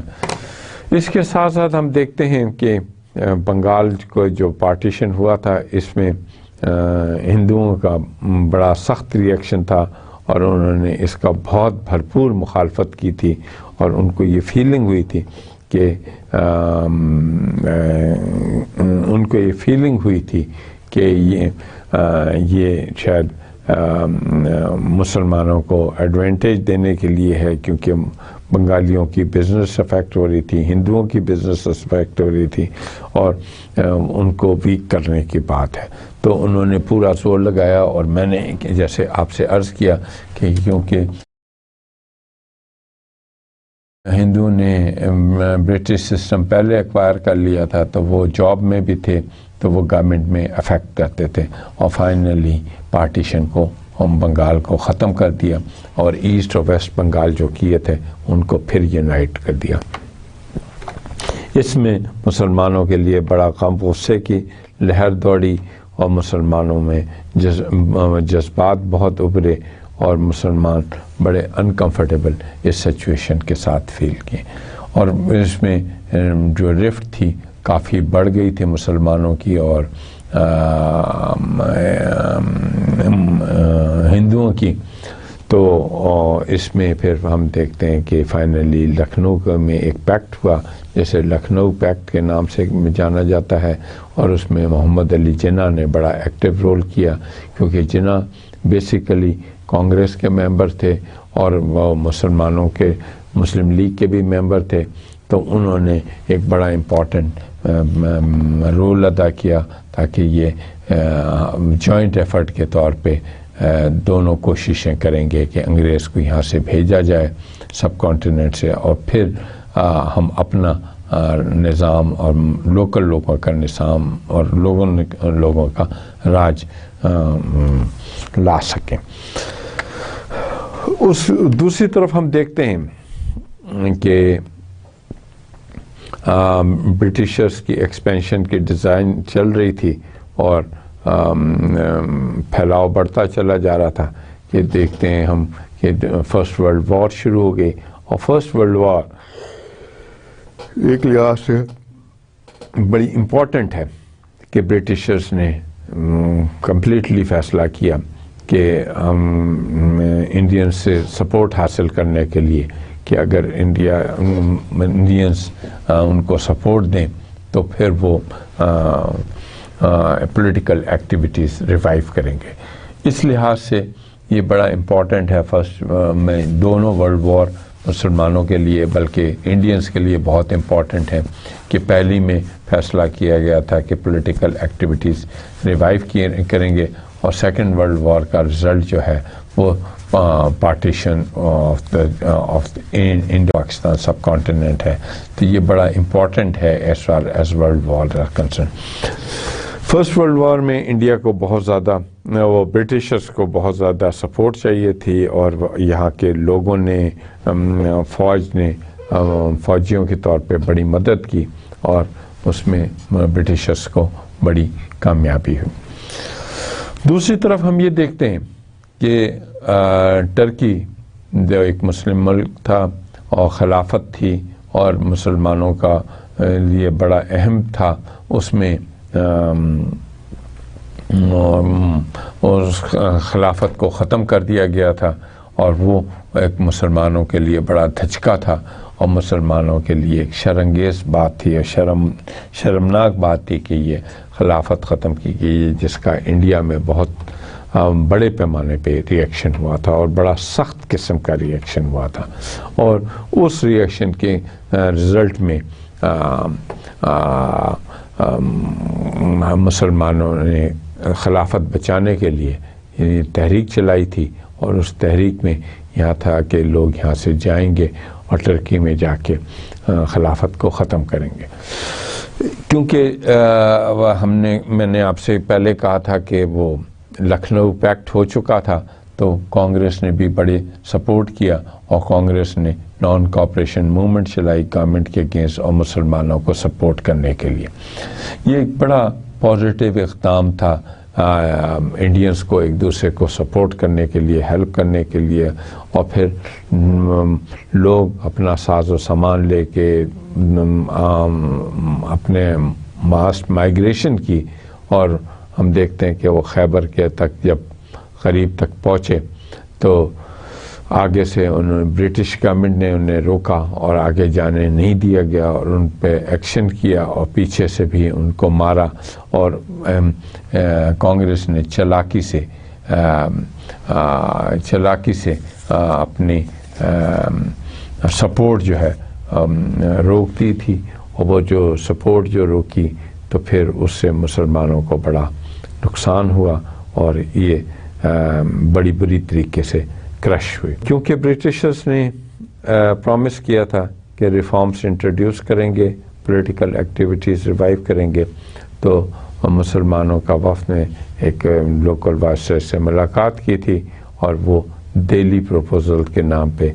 اس کے ساتھ ساتھ ہم دیکھتے ہیں کہ بنگال کو جو پارٹیشن ہوا تھا اس میں ہندوؤں کا بڑا سخت ریئیکشن تھا, اور انہوں نے اس کا بہت بھرپور مخالفت کی تھی, اور ان کو یہ فیلنگ ہوئی تھی کہ یہ شاید مسلمانوں کو ایڈوانٹیج دینے کے لیے ہے, کیونکہ بنگالیوں کی بزنس افیکٹ ہو رہی تھی, ہندوؤں کی بزنس افیکٹ ہو رہی تھی, اور ان کو ویک کرنے کی بات ہے. تو انہوں نے پورا زور لگایا, اور میں نے جیسے آپ سے عرض کیا کہ کیونکہ ہندو نے برٹش سسٹم پہلے ایکوائر کر لیا تھا, تو وہ جاب میں بھی تھے, تو وہ گورنمنٹ میں افیکٹ کرتے تھے, اور فائنلی پارٹیشن کو ہم بنگال کو ختم کر دیا, اور ایسٹ اور ویسٹ بنگال جو کیے تھے ان کو پھر یونائٹ کر دیا. اس میں مسلمانوں کے لیے بڑا غم غصے کی لہر دوڑی, اور مسلمانوں میں جذبات بہت ابھرے, اور مسلمان بڑے انکمفرٹیبل اس سچویشن کے ساتھ فیل کیے, اور اس میں جو رفٹ تھی کافی بڑھ گئی تھی مسلمانوں کی اور ہندوؤں کی. تو اس میں پھر ہم دیکھتے ہیں کہ فائنلی لکھنؤ میں ایک پیکٹ ہوا, جیسے لکھنؤ پیکٹ کے نام سے جانا جاتا ہے, اور اس میں محمد علی جناح نے بڑا ایکٹیو رول کیا, کیونکہ جناح بیسیکلی کانگریس کے ممبر تھے, اور وہ مسلم لیگ کے بھی ممبر تھے, تو انہوں نے ایک بڑا امپورٹنٹ رول ادا کیا تاکہ یہ جوائنٹ ایفرٹ کے طور پہ دونوں کوششیں کریں گے کہ انگریز کو یہاں سے بھیجا جائے سب کانٹیننٹ سے, اور پھر ہم اپنا نظام اور لوکل لوگوں کا نظام اور لوگوں کا راج لا سکیں. دوسری طرف ہم دیکھتے ہیں کہ برٹشرز کی ایکسپینشن کی ڈیزائن چل رہی تھی, اور پھیلاؤ بڑھتا چلا جا رہا تھا کہ دیکھتے ہیں ہم کہ فرسٹ ورلڈ وار شروع ہو گئی. اور فرسٹ ورلڈ وار ایک لحاظ سے بڑی امپورٹنٹ ہے کہ برٹشرز نے کمپلیٹلی فیصلہ کیا کہ ہم انڈین سے سپورٹ حاصل کرنے کے لیے کہ اگر انڈینس ان کو سپورٹ دیں تو پھر وہ پولیٹیکل ایکٹیویٹیز ریوائیو کریں گے. اس لحاظ سے یہ بڑا امپورٹنٹ ہے فرسٹ میں دونوں ورلڈ وار مسلمانوں کے لیے بلکہ انڈینس کے لیے بہت امپورٹنٹ ہے کہ پہلی میں فیصلہ کیا گیا تھا کہ پولیٹیکل ایکٹیویٹیز ریوائیو کریں گے اور سیکنڈ ورلڈ وار کا رزلٹ جو ہے وہ partition of Indo Pakistan subcontinent ہے. تو یہ بڑا امپورٹنٹ ہے as far as world war concern. First world war میں انڈیا کو بہت زیادہ وہ برٹشرز کو بہت زیادہ سپورٹ چاہیے تھی اور یہاں کے لوگوں نے فوج نے فوجیوں کے طور پہ بڑی مدد کی اور اس میں برٹشرز کو بڑی کامیابی ہوئی. دوسری طرف ہم یہ دیکھتے ہیں کہ ٹرکی جو ایک مسلم ملک تھا اور خلافت تھی اور مسلمانوں کا لیے بڑا اہم تھا, اس میں اس خلافت کو ختم کر دیا گیا تھا اور وہ ایک مسلمانوں کے لیے بڑا دھچکا تھا اور مسلمانوں کے لیے ایک شرمانگیز بات تھی اور شرمناک بات تھی کہ یہ خلافت ختم کی گئی, جس کا انڈیا میں بہت بڑے پیمانے پہ ریئیکشن ہوا تھا اور بڑا سخت قسم کا ریئیکشن ہوا تھا. اور اس ریئیکشن کے رزلٹ میں مسلمانوں نے خلافت بچانے کے لیے تحریک چلائی تھی اور اس تحریک میں یہاں تھا کہ لوگ یہاں سے جائیں گے اور ٹرکی میں جا کے خلافت کو ختم کریں گے. کیونکہ میں نے آپ سے پہلے کہا تھا کہ وہ لکھنؤ پیکٹ ہو چکا تھا تو کانگریس نے بھی بڑے سپورٹ کیا اور کانگریس نے نان کوآپریشن موومنٹ چلائی گورنمنٹ کے اگینسٹ اور مسلمانوں کو سپورٹ کرنے کے لیے. یہ ایک بڑا پازیٹیو اقدام تھا انڈینس کو ایک دوسرے کو سپورٹ کرنے کے لیے, ہیلپ کرنے کے لیے. اور پھر لوگ اپنا ساز و سامان لے کے اپنے ماسٹ مائیگریشن کی اور ہم دیکھتے ہیں کہ وہ خیبر کے تک جب قریب تک پہنچے تو آگے سے برٹش گورنمنٹ نے انہیں روکا اور آگے جانے نہیں دیا گیا اور ان پہ ایکشن کیا اور پیچھے سے بھی ان کو مارا. اور کانگریس نے چلاکی سے اپنی سپورٹ جو ہے روک دی تھی اور وہ جو سپورٹ جو روکی تو پھر اس سے مسلمانوں کو بڑا نقصان ہوا اور یہ بڑی بری طریقے سے کرش ہوئی. کیونکہ برٹشرز نے پرومس کیا تھا کہ ریفارمز انٹروڈیوس کریں گے, پولیٹیکل ایکٹیویٹیز ریوائیو کریں گے, تو مسلمانوں کا وفد نے ایک لوکل بادشاہ سے ملاقات کی تھی اور وہ دہلی پروپوزل کے نام پہ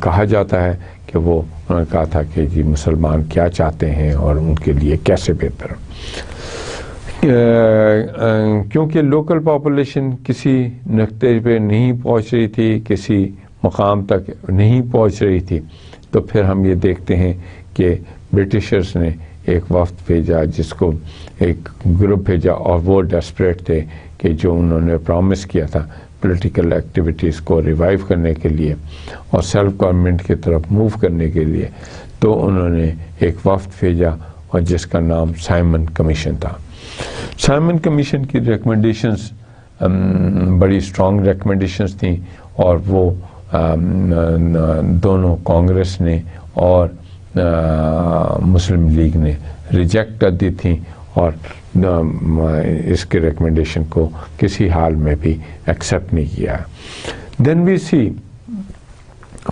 کہا جاتا ہے کہ وہ انہوں نے کہا تھا کہ جی مسلمان کیا چاہتے ہیں اور ان کے لیے کیسے بہتر. کیونکہ لوکل پاپولیشن کسی نقطے پہ نہیں پہنچ رہی تھی, کسی مقام تک نہیں پہنچ رہی تھی, تو پھر ہم یہ دیکھتے ہیں کہ برٹشرز نے ایک وفد بھیجا, جس کو ایک گروپ بھیجا اور وہ ڈیسپریٹ تھے کہ جو انہوں نے پرومس کیا تھا پولیٹیکل ایکٹیویٹیز کو ریوائیو کرنے کے لیے اور سیلف گورنمنٹ کی طرف موو کرنے کے لیے, تو انہوں نے ایک وفد بھیجا اور جس کا نام سائمن کمیشن تھا. سائمن کمیشن کی ریکمنڈیشنز بڑی اسٹرانگ ریکمنڈیشنز تھیں اور وہ دونوں کانگریس نے اور مسلم لیگ نے ریجیکٹ کر دی تھیں اور اس کے ریکمنڈیشن کو کسی حال میں بھی ایکسیپٹ نہیں کیا. دین وی سی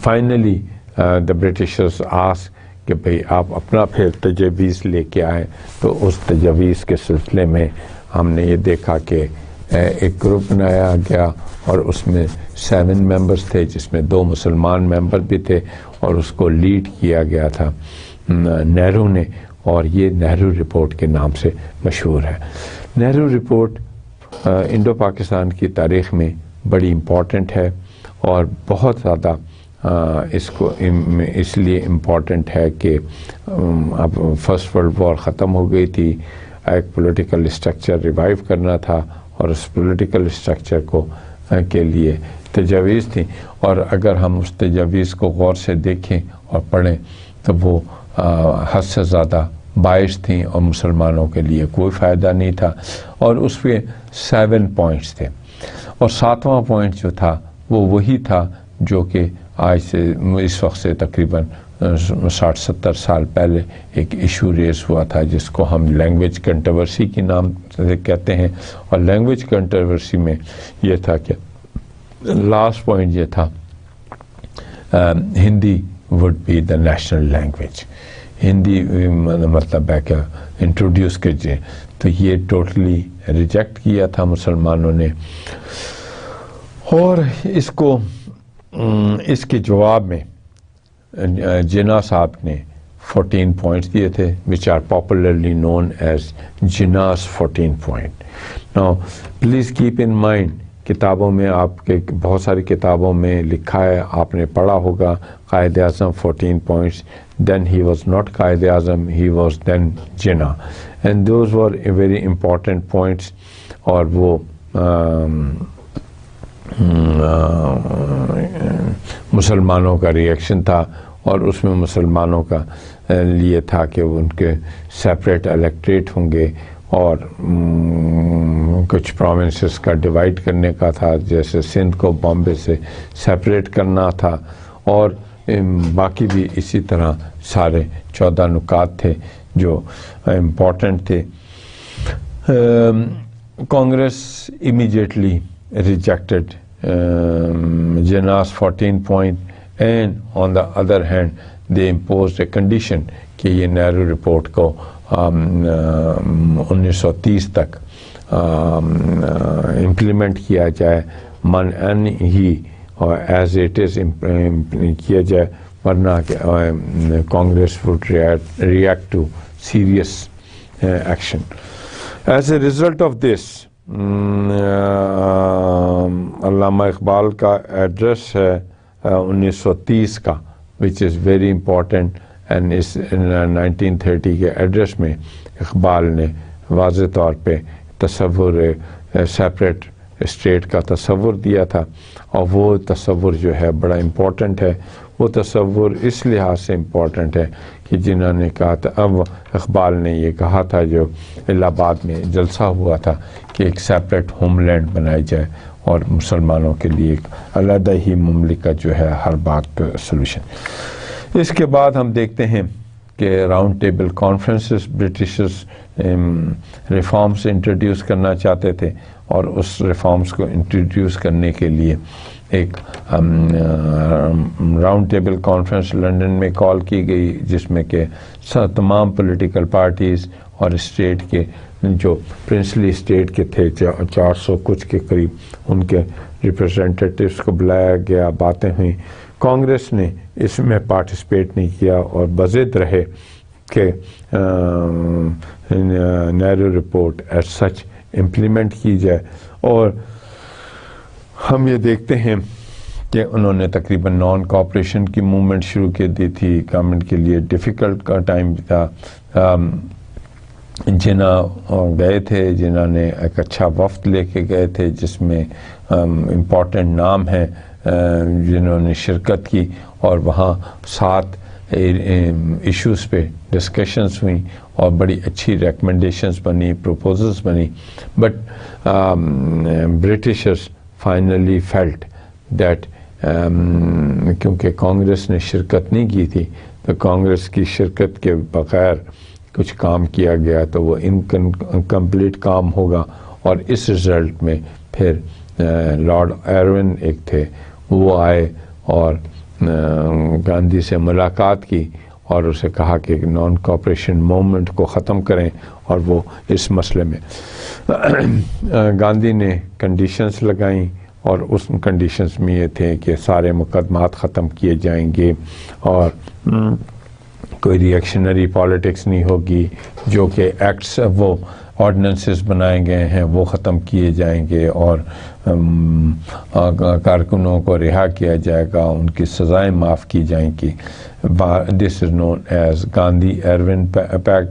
فائنلی دا برٹشرز آسک کہ بھئی آپ اپنا پھر تجاویز لے کے آئیں. تو اس تجاویز کے سلسلے میں ہم نے یہ دیکھا کہ ایک گروپ بنایا گیا اور اس میں 7 ممبرز تھے, جس میں 2 مسلمان ممبر بھی تھے اور اس کو لیڈ کیا گیا تھا نہرو نے، اور یہ نہرو رپورٹ کے نام سے مشہور ہے۔ نہرو رپورٹ انڈو پاکستان کی تاریخ میں بڑی امپورٹنٹ ہے، اور بہت زیادہ اس کو اس لیے امپورٹنٹ ہے کہ اب فرسٹ ورلڈ وار ختم ہو گئی تھی، ایک پولیٹیکل اسٹرکچر ریوائیو کرنا تھا، اور اس پولیٹیکل اسٹرکچر کو کے لیے تجاویز تھیں، اور اگر ہم اس تجاویز کو غور سے دیکھیں اور پڑھیں تو وہ حد سے زیادہ باعث تھیں، اور مسلمانوں کے لیے کوئی فائدہ نہیں تھا، اور اس پہ 7 پوائنٹس تھے، اور 7واں پوائنٹ جو تھا وہ وہی تھا جو کہ آج سے اس وقت سے تقریباً 60-70 سال پہلے ایک ایشو ریز ہوا تھا، جس کو ہم لینگویج کنٹروورسی کے نام سے کہتے ہیں، اور لینگویج کنٹروورسی میں یہ تھا کہ لاسٹ پوائنٹ یہ تھا Hindi would be the national language, Hindi مطلب ہے کہ انٹروڈیوس کیجیے، تو یہ ٹوٹلی ریجیکٹ کیا تھا مسلمانوں نے، اور اس کے جواب میں جناح صاحب نے 14 پوائنٹس دیے تھے which are popularly known as Jinnah's 14 point. Now please keep in mind کتابوں میں آپ کے بہت ساری کتابوں میں لکھا ہے، آپ نے پڑھا ہوگا Quaid Azam 14 points, then he was not Quaid Azam, he was then Jinnah, and those were very important points. اور وہ مسلمانوں کا ریئیکشن تھا، اور اس میں مسلمانوں کا لیے تھا کہ ان کے سیپریٹ الیکٹریٹ ہوں گے، اور کچھ پروونسز کا ڈیوائیڈ کرنے کا تھا، جیسے سندھ کو بامبے سے سیپریٹ کرنا تھا، اور باقی بھی اسی طرح سارے 14 نکات تھے جو امپورٹنٹ تھے۔ Congress immediately rejected Jinnah's 14 point, and on the other hand they imposed a condition کہ یہ نہرو رپورٹ کو 1930 تک امپلیمنٹ کیا جائے، ہی اور ایز اٹ از کیا جائے، ورنہ Congress would react to serious action. As a result of this علامہ اقبال کا ایڈریس ہے 1930 کا which is very important, and اس 1930 کے ایڈریس میں اقبال نے واضح طور پہ تصور سیپریٹ اسٹیٹ کا تصور دیا تھا، اور وہ تصور جو ہے بڑا امپورٹنٹ ہے۔ وہ تصور اس لحاظ سے امپورٹنٹ ہے کہ جنہوں نے کہا تھا، اب اقبال نے یہ کہا تھا جو الہ آباد میں جلسہ ہوا تھا کہ ایک سیپریٹ ہوم لینڈ بنائی جائے، اور مسلمانوں کے لیے ایک علیحدہ ہی مملکت جو ہے ہر بات کا سلوشن۔ اس کے بعد ہم دیکھتے ہیں کہ round table conferences, Britishers reforms introduce کرنا چاہتے تھے، اور اس ریفارمز کو انٹروڈیوس کرنے کے لیے ایک راؤنڈ ٹیبل کانفرنس لنڈن میں کال کی گئی، جس میں کہ تمام پولیٹیکل پارٹیز اور اسٹیٹ کے جو پرنسلی اسٹیٹ کے تھے 400 کچھ کے قریب، ان کے ریپرزنٹیٹیوز کو بلایا گیا، باتیں ہوئیں۔ کانگریس نے اس میں پارٹیسپیٹ نہیں کیا، اور بضد رہے کہ Nehru report as such implement کی جائے، اور ہم یہ دیکھتے ہیں کہ انہوں نے تقریباً نان کوآپریشن کی موومنٹ شروع کی دی تھی۔ گورنمنٹ کے لیے ڈیفیکلٹ کا ٹائم بھی تھا۔ جناح گئے تھے، جناح نے ایک اچھا وفد لے کے گئے تھے، جس میں امپورٹنٹ نام ہیں جنہوں نے شرکت کی، اور وہاں 7 ایشوز پہ ڈسکشنز ہوئیں، اور بڑی اچھی ریکمنڈیشنز بنی، پروپوزلز بنی، but Britishers finally felt that کیونکہ کانگریس نے شرکت نہیں کی تھی، تو کانگریس کی شرکت کے بغیر کچھ کام کیا گیا تو وہ انکمپلیٹ کام ہوگا، اور اس رزلٹ میں پھر لارڈ ایروین ایک تھے، وہ آئے اور گاندھی سے ملاقات کی، اور اسے کہا کہ نان کوآپریشن موومنٹ کو ختم کریں، اور وہ اس مسئلے میں گاندھی نے کنڈیشنز لگائیں، اور اس کنڈیشنز میں یہ تھے کہ سارے مقدمات ختم کیے جائیں گے، اور کوئی ریئیکشنری پالیٹکس نہیں ہوگی، جو کہ ایکٹس وہ آرڈیننسز بنائے گئے ہیں وہ ختم کیے جائیں گے اور کارکنوں کو رہا کیا جائے گا، ان کی سزائیں معاف کی جائیں گی. دس از نون ایز گاندھی ایروین پیکٹ.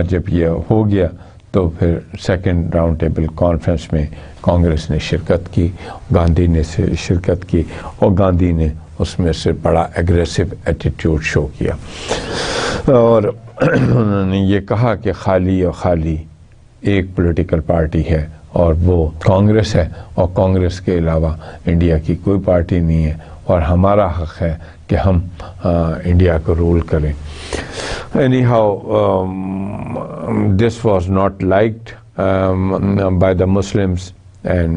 جب یہ ہو گیا تو پھر سیکنڈ راؤنڈ ٹیبل کانفرنس میں کانگریس نے شرکت کی، گاندھی نے شرکت کی، اور گاندھی نے اس میں سے بڑا ایگریسو ایٹیٹیوڈ شو کیا، اور انہوں نے یہ کہا کہ خالی اور خالی ایک پولیٹیکل پارٹی ہے اور وہ کانگریس ہے، اور کانگریس کے علاوہ انڈیا کی کوئی پارٹی نہیں ہے، اور ہمارا حق ہے کہ ہم انڈیا کو رول کریں. Anyhow, this was not liked by the Muslims, and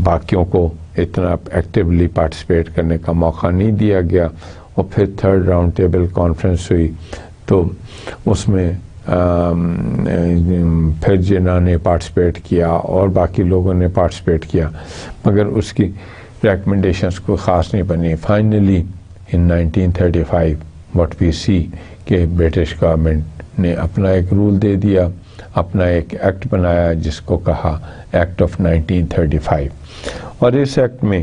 باقیوں کو اتنا ایکٹیولی پارٹیسپیٹ کرنے کا موقع نہیں دیا گیا. اور پھر تھرڈ راؤنڈ ٹیبل کانفرنس ہوئی تو اس میں پھر جنہوں نے پارٹیسپیٹ کیا اور باقی لوگوں نے پارٹیسپیٹ کیا، مگر اس کی ریکمنڈیشنز کوئی خاص نہیں بنی. فائنلی ان 1935 واٹ وی سی کہ برٹش گورنمنٹ نے اپنا ایک رول دے دیا، اپنا ایک ایکٹ بنایا جس کو کہا ایکٹ آف 1935. اور اس ایکٹ میں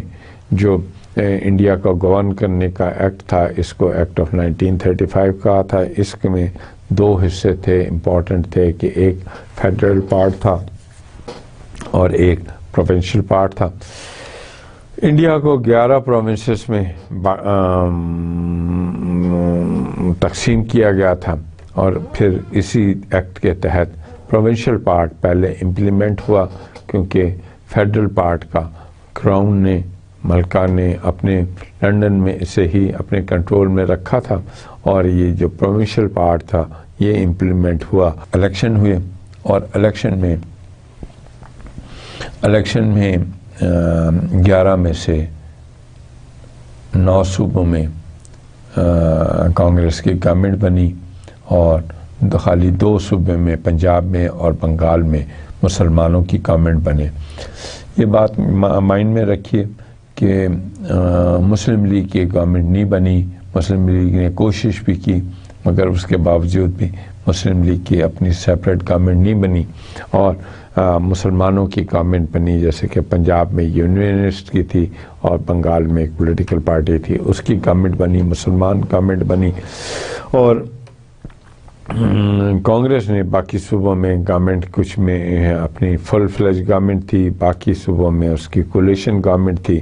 جو انڈیا کو گورن کرنے کا ایکٹ تھا، اس کو ایکٹ آف 1935 کہا تھا. اس میں دو حصے تھے، امپورٹنٹ تھے، کہ ایک فیڈرل پارٹ تھا اور ایک پروونشل پارٹ تھا. انڈیا کو 11 پروونسز میں تقسیم کیا گیا تھا، اور پھر اسی ایکٹ کے تحت پروونشل پارٹ پہلے امپلیمنٹ ہوا، کیونکہ فیڈرل پارٹ کا کراؤن نے، ملکہ نے اپنے لنڈن میں اسے ہی اپنے کنٹرول میں رکھا تھا، اور یہ جو پروونشل پارٹ تھا یہ امپلیمنٹ ہوا. الیکشن ہوئے، اور الیکشن میں 11 میں سے 9 صوبوں میں کانگریس کی گورنمنٹ بنی، اور خالی 2 صوبے میں، پنجاب میں اور بنگال میں، مسلمانوں کی گورنمنٹ بنے. یہ بات مائنڈ میں رکھیے کہ مسلم لیگ کی گورنمنٹ نہیں بنی. مسلم لیگ نے کوشش بھی کی، مگر اس کے باوجود بھی مسلم لیگ کی اپنی سیپریٹ گورنمنٹ نہیں بنی، اور مسلمانوں کی گورنمنٹ بنی، جیسے کہ پنجاب میں یونینسٹ کی تھی اور بنگال میں ایک پولیٹیکل پارٹی تھی، اس کی گورنمنٹ بنی، مسلمان گورنمنٹ بنی. اور کانگریس نے باقی صوبوں میں گورنمنٹ، کچھ میں اپنی فل فلیج گورنمنٹ تھی، باقی صوبوں میں اس کی کولیشن گورنمنٹ تھی.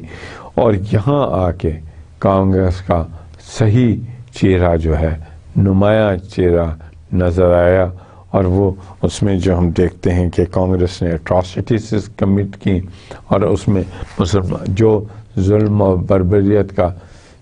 اور یہاں آ کے کانگریس کا صحیح چہرہ جو ہے، نمایاں چہرہ نظر آیا، اور وہ اس میں جو ہم دیکھتے ہیں کہ کانگریس نے اٹراسٹیز کمٹ کی، اور اس میں مسلمان جو ظلم و بربریت کا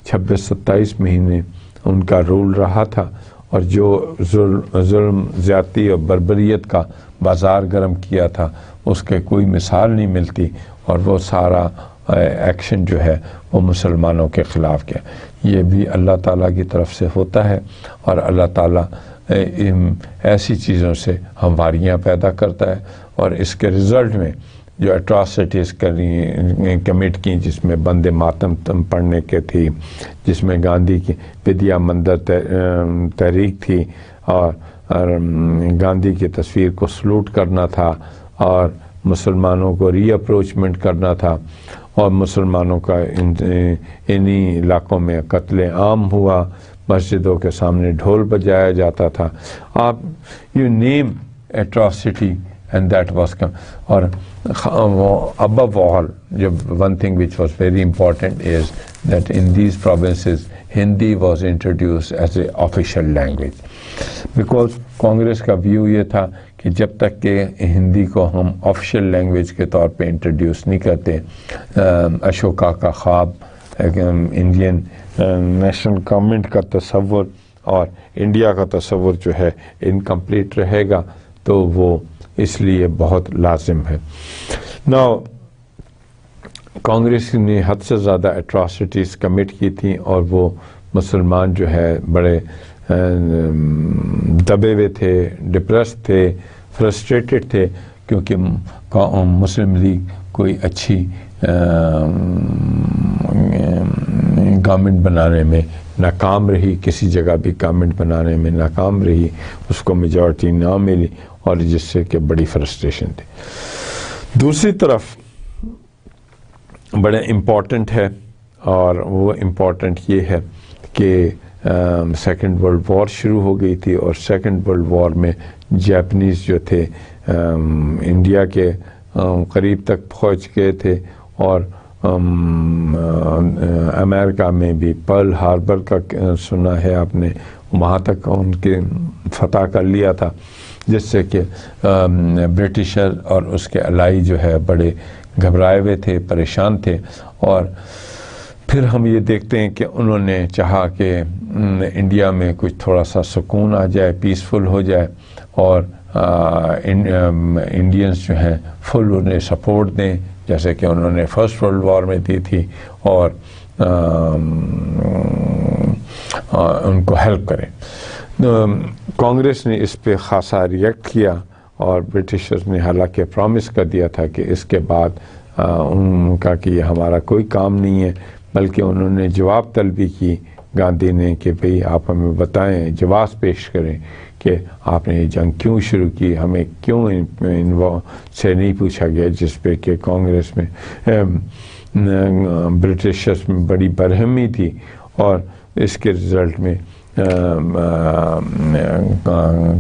26-27 مہینے ان کا رول رہا تھا، اور جو ظلم زیادتی اور بربریت کا بازار گرم کیا تھا، اس کے کوئی مثال نہیں ملتی. اور وہ سارا ایکشن جو ہے وہ مسلمانوں کے خلاف کیا. یہ بھی اللہ تعالیٰ کی طرف سے ہوتا ہے، اور اللہ تعالیٰ ایسی چیزوں سے ہمواریاں پیدا کرتا ہے. اور اس کے رزلٹ میں جو اٹراسٹیز کمٹ کی، جس میں بندے ماتم پڑھنے کے تھی، جس میں گاندھی کی ودیا مندر تحریک تھی، اور گاندھی کی تصویر کو سلوٹ کرنا تھا، اور مسلمانوں کو ری اپروچمنٹ کرنا تھا، اور مسلمانوں کا انہی علاقوں میں قتل عام ہوا، مسجدوں کے سامنے ڈھول بجایا جاتا تھا. آپ you name atrocity and that was come. اور above all, one thing which was very important is that in these provinces Hindi was introduced as a official language, because Congress کا ویو یہ تھا کہ جب تک کہ ہندی کو ہم آفیشیل لینگویج کے طور پہ انٹروڈیوس نہیں کرتے، اشوکا کا خواب، انڈین نیشنل گورنمنٹ کا تصور اور انڈیا کا تصور جو ہے انکمپلیٹ رہے گا. تو وہ اس لیے بہت لازم ہے. ناؤ کانگریس نے حد سے زیادہ اٹراسٹیز کمٹ کی تھیں، اور وہ مسلمان جو ہے بڑے دبے ہوئے تھے، ڈپریس تھے، فرسٹریٹڈ تھے، کیونکہ مسلم لیگ کوئی اچھی گورنمنٹ بنانے میں ناکام رہی، کسی جگہ بھی گورنمنٹ بنانے میں ناکام رہی، اس کو میجورٹی نہ ملی، اور جس سے کہ بڑی فرسٹریشن تھی۔ دوسری طرف بڑے امپورٹنٹ ہے، اور وہ امپورٹنٹ یہ ہے کہ سیکنڈ ورلڈ وار شروع ہو گئی تھی، اور سیکنڈ ورلڈ وار میں جاپنیز جو تھے انڈیا کے قریب تک پہنچ گئے تھے، اور امریکہ میں بھی پرل ہاربر کا سنا ہے آپ نے، وہاں تک ان کے فتح کر لیا تھا، جس سے کہ برٹشر اور اس کے الائی جو ہے بڑے گھبرائے ہوئے تھے، پریشان تھے۔ اور پھر ہم یہ دیکھتے ہیں کہ انہوں نے چاہا کہ انڈیا میں کچھ تھوڑا سا سکون آ جائے، پیسفل ہو جائے، اور انڈینز جو ہیں فل انہیں سپورٹ دیں، جیسے کہ انہوں نے فرسٹ ورلڈ وار میں دی تھی، اور ان کو ہیلپ کریں۔ کانگریس نے اس پہ خاصا ریئیکٹ کیا، اور برٹشرز نے حالانکہ پرومس کر دیا تھا کہ اس کے بعد ان کا کہ یہ ہمارا کوئی کام نہیں ہے، بلکہ انہوں نے جواب طلبی کی گاندھی نے کہ بھئی آپ ہمیں بتائیں، جواز پیش کریں کہ آپ نے یہ جنگ کیوں شروع کی، ہمیں کیوں ان سے نہیں پوچھا گیا، جس پہ کہ کانگریس میں برٹشرز میں بڑی برہمی تھی، اور اس کے رزلٹ میں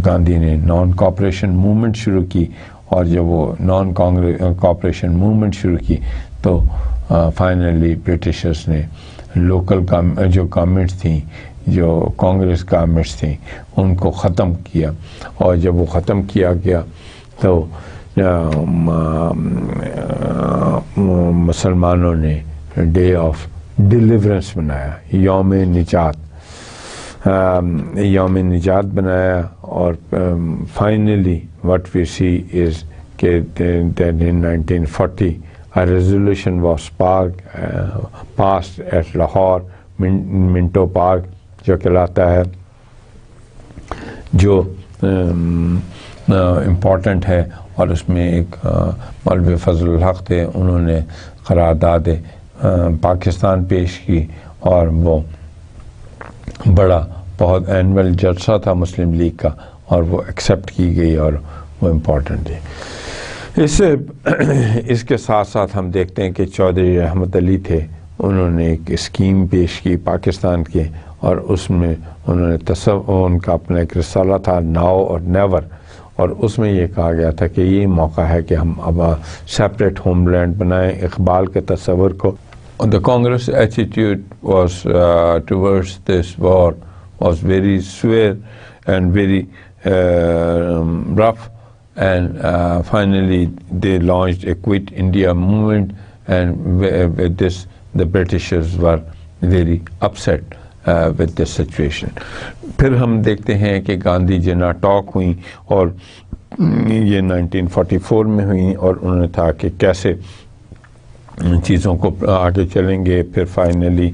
گاندھی نے نان کوآپریشن موومنٹ شروع کی، اور جب وہ نان کوآپریشن موومنٹ شروع کی تو فائنلی برٹشرز نے لوکل جو گورنمنٹس تھیں، جو کانگریس گورنمنٹس تھیں، ان کو ختم کیا، اور جب وہ ختم کیا گیا تو مسلمانوں نے ڈے آف ڈیلیورنس منایا، یوم نجات بنایا، اور فائنلی واٹ وی سی از کہ then in 1940 a resolution was passed at Lahore Manto park جو کہلاتا ہے، جو امپورٹنٹ ہے، اور اس میں ایک مولوی فضل الحق تھے، انہوں نے قرارداد پاکستان پیش کی، اور وہ بڑا بہت اینول جلسہ تھا مسلم لیگ کا، اور وہ ایکسیپٹ کی گئی، اور وہ امپورٹنٹ تھی۔ اس کے ساتھ ساتھ ہم دیکھتے ہیں کہ چودھری رحمت علی تھے، انہوں نے ایک اسکیم پیش کی پاکستان کے، اور اس میں انہوں نے ان کا اپنا ایک رسالہ تھا ناؤ اور نیور، اور اس میں یہ کہا گیا تھا کہ یہ موقع ہے کہ ہم اب سیپریٹ ہوم لینڈ بنائیں، اقبال کے تصور کو۔ The Congress attitude was towards this war was very severe and very rough, and finally they launched a Quit India movement, and with this the Britishers were very upset with this situation. پھر ہم دیکھتے ہیں کہ گاندھی جنا talk ہوئیں، اور یہ 1944 میں ہوئیں، اور انہوں نے کہا کہ کیسے چیزوں کو آگے چلیں گے۔ پھر فائنلی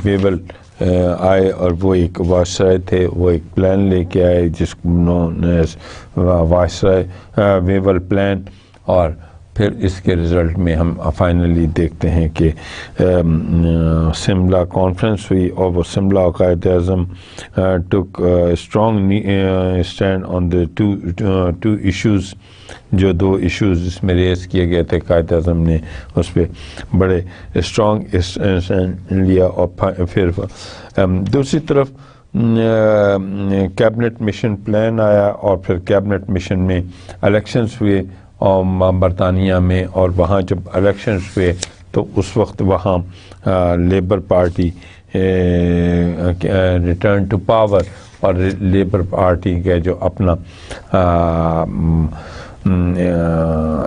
ویول آئے، اور وہ ایک وائسرائے تھے، وہ ایک پلان لے کے آئے جس کو نون ایز وائسرائے ویول پلان، اور پھر اس کے رزلٹ میں ہم فائنلی دیکھتے ہیں کہ سملا کانفرنس ہوئی، اور وہ Simla Quaid Azam took strong stand on the two issues, جو دو ایشوز اس میں ریز کیے گئے تھے، قائد اعظم نے اس پہ بڑے اسٹرانگ اسٹینڈ لیا۔ اور پھر دوسری طرف کیبنٹ مشن پلان آیا، اور پھر کیبنٹ مشن میں الیکشنز ہوئے اور برطانیہ میں، اور وہاں جب الیکشنز ہوئے تو اس وقت وہاں labour party return to power, اور لیبر پارٹی کا جو اپنا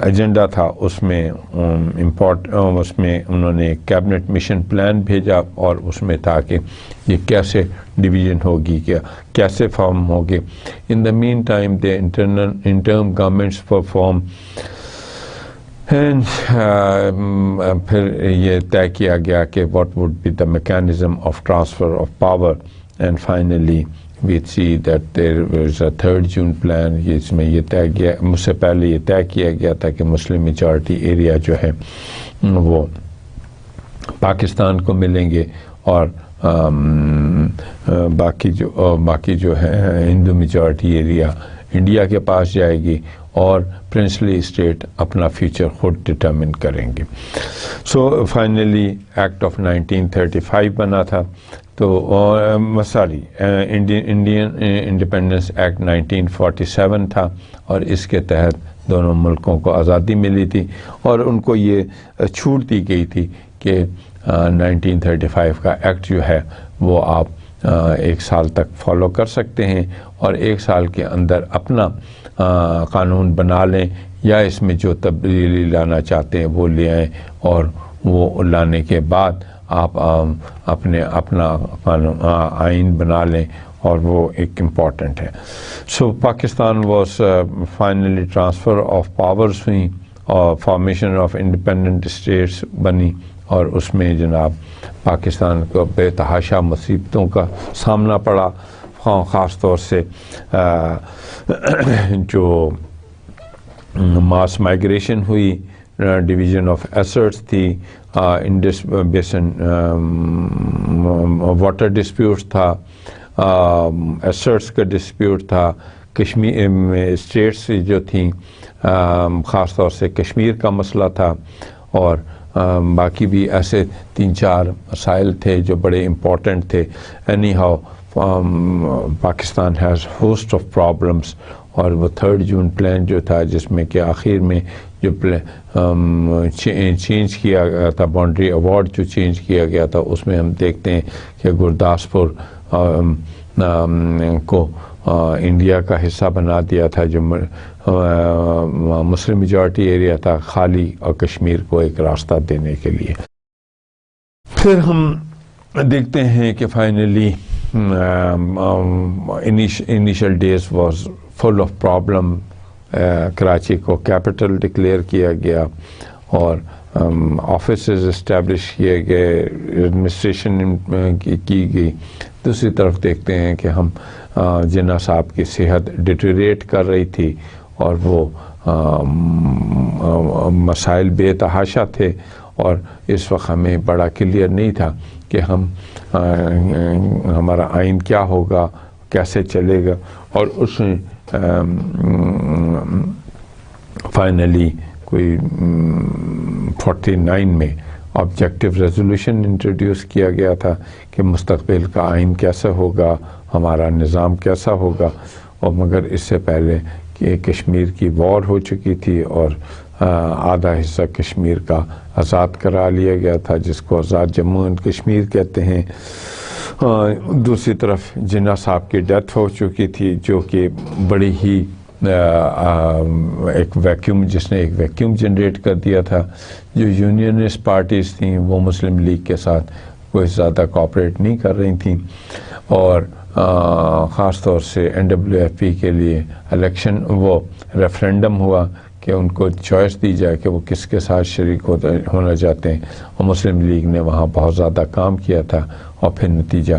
ایجنڈا تھا اس میں اس میں انہوں نے کیبنٹ مشن پلان بھیجا، اور اس میں تھا کہ یہ کیسے ڈویژن ہوگی، کیسے فارم ہوگی۔ In the mean time they interim governments form, پھر یہ طے کیا گیا کہ what would be the mechanism of transfer of power, and finally we see that there was a 3rd June plan، اس میں یہ طے کیا، مجھ سے پہلے یہ طے کیا گیا تھا کہ مسلم میجارٹی ایریا جو ہے وہ پاکستان کو ملیں گے، اور باقی جو ہے ہندو میجورٹی ایریا انڈیا کے پاس جائے گی اور پرنسلی اسٹیٹ اپنا فیوچر خود ڈٹرمن کریں گے. سو فائنلی ایکٹ آف 1935 بنا تھا، تو سوری انڈین انڈیپینڈنس ایکٹ 1947 تھا، اور اس کے تحت دونوں ملکوں کو آزادی ملی تھی، اور ان کو یہ چھوٹ دی گئی تھی کہ 1935 کا ایکٹ جو ہے وہ آپ 1 سال تک فالو کر سکتے ہیں، اور 1 سال کے اندر اپنا قانون بنا لیں، یا اس میں جو تبدیلی لانا چاہتے ہیں وہ لے آئیں، اور وہ لانے کے بعد آپ اپنا آئین بنا لیں، اور وہ ایک امپورٹنٹ ہے. So Pakistan was finally transfer of powers ہوئیں، اور فارمیشن آف انڈیپینڈنٹ اسٹیٹس بنی، اور اس میں جناب پاکستان کو بے تحاشا مصیبتوں کا سامنا پڑا، خاص طور سے جو ماس مائگریشن ہوئی، ڈویژن آف ایسٹس تھی، انڈس بیسن واٹر ڈسپیوٹس تھا، ایسٹس کا ڈسپیوٹ تھا، کشمیر میں اسٹیٹس جو تھیں، خاص طور سے کشمیر کا مسئلہ تھا، اور باقی بھی ایسے 3-4 مسائل تھے جو بڑے امپورٹنٹ تھے. Any how Pakistan has host of problems, اور وہ 3 جون پلان جو تھا، جس میں کہ آخر میں جو چینج کیا گیا تھا، باؤنڈری ایوارڈ جو چینج کیا گیا تھا، اس میں ہم دیکھتے ہیں کہ گرداسپور کو انڈیا کا حصہ بنا دیا تھا، جو مسلم میجورٹی ایریا تھا، خالی، اور کشمیر کو ایک راستہ دینے کے لیے. پھر ہم دیکھتے ہیں کہ finally initial days was full of problem. Karachi کو کیپٹل ڈکلیئر کیا گیا، اور آفیسز اسٹیبلش کیے گئے، ایڈمنسٹریشن کی گئی. دوسری طرف دیکھتے ہیں کہ ہم جناح صاحب کی صحت ڈیٹیریٹ کر رہی تھی، اور وہ مسائل بے تحاشا تھے، اور اس وقت ہمیں بڑا کلیئر نہیں تھا کہ ہمارا آئین کیا ہوگا، کیسے چلے گا. اور اس میں فائنلی کوئی 49 میں آبجیکٹیو ریزولوشن انٹروڈیوس کیا گیا تھا کہ مستقبل کا آئین کیسا ہوگا، ہمارا نظام کیسا ہوگا. اور مگر اس سے پہلے کہ کشمیر کی وار ہو چکی تھی، اور آدھا حصہ کشمیر کا آزاد کرا لیا گیا تھا، جس کو آزاد جموں اینڈ کشمیر کہتے ہیں. دوسری طرف جناح صاحب کی ڈیتھ ہو چکی تھی، جو کہ بڑی ہی ایک ویکیوم، جس نے ایک ویکیوم جنریٹ کر دیا تھا. جو یونینسٹ پارٹیز تھیں وہ مسلم لیگ کے ساتھ کوئی زیادہ کوآپریٹ نہیں کر رہی تھیں، اور خاص طور سے NWFP کے لیے الیکشن وہ ریفرینڈم ہوا کہ ان کو چوائس دی جائے کہ وہ کس کے ساتھ شریک ہونا چاہتے ہیں، اور مسلم لیگ نے وہاں بہت زیادہ کام کیا تھا، اور پھر نتیجہ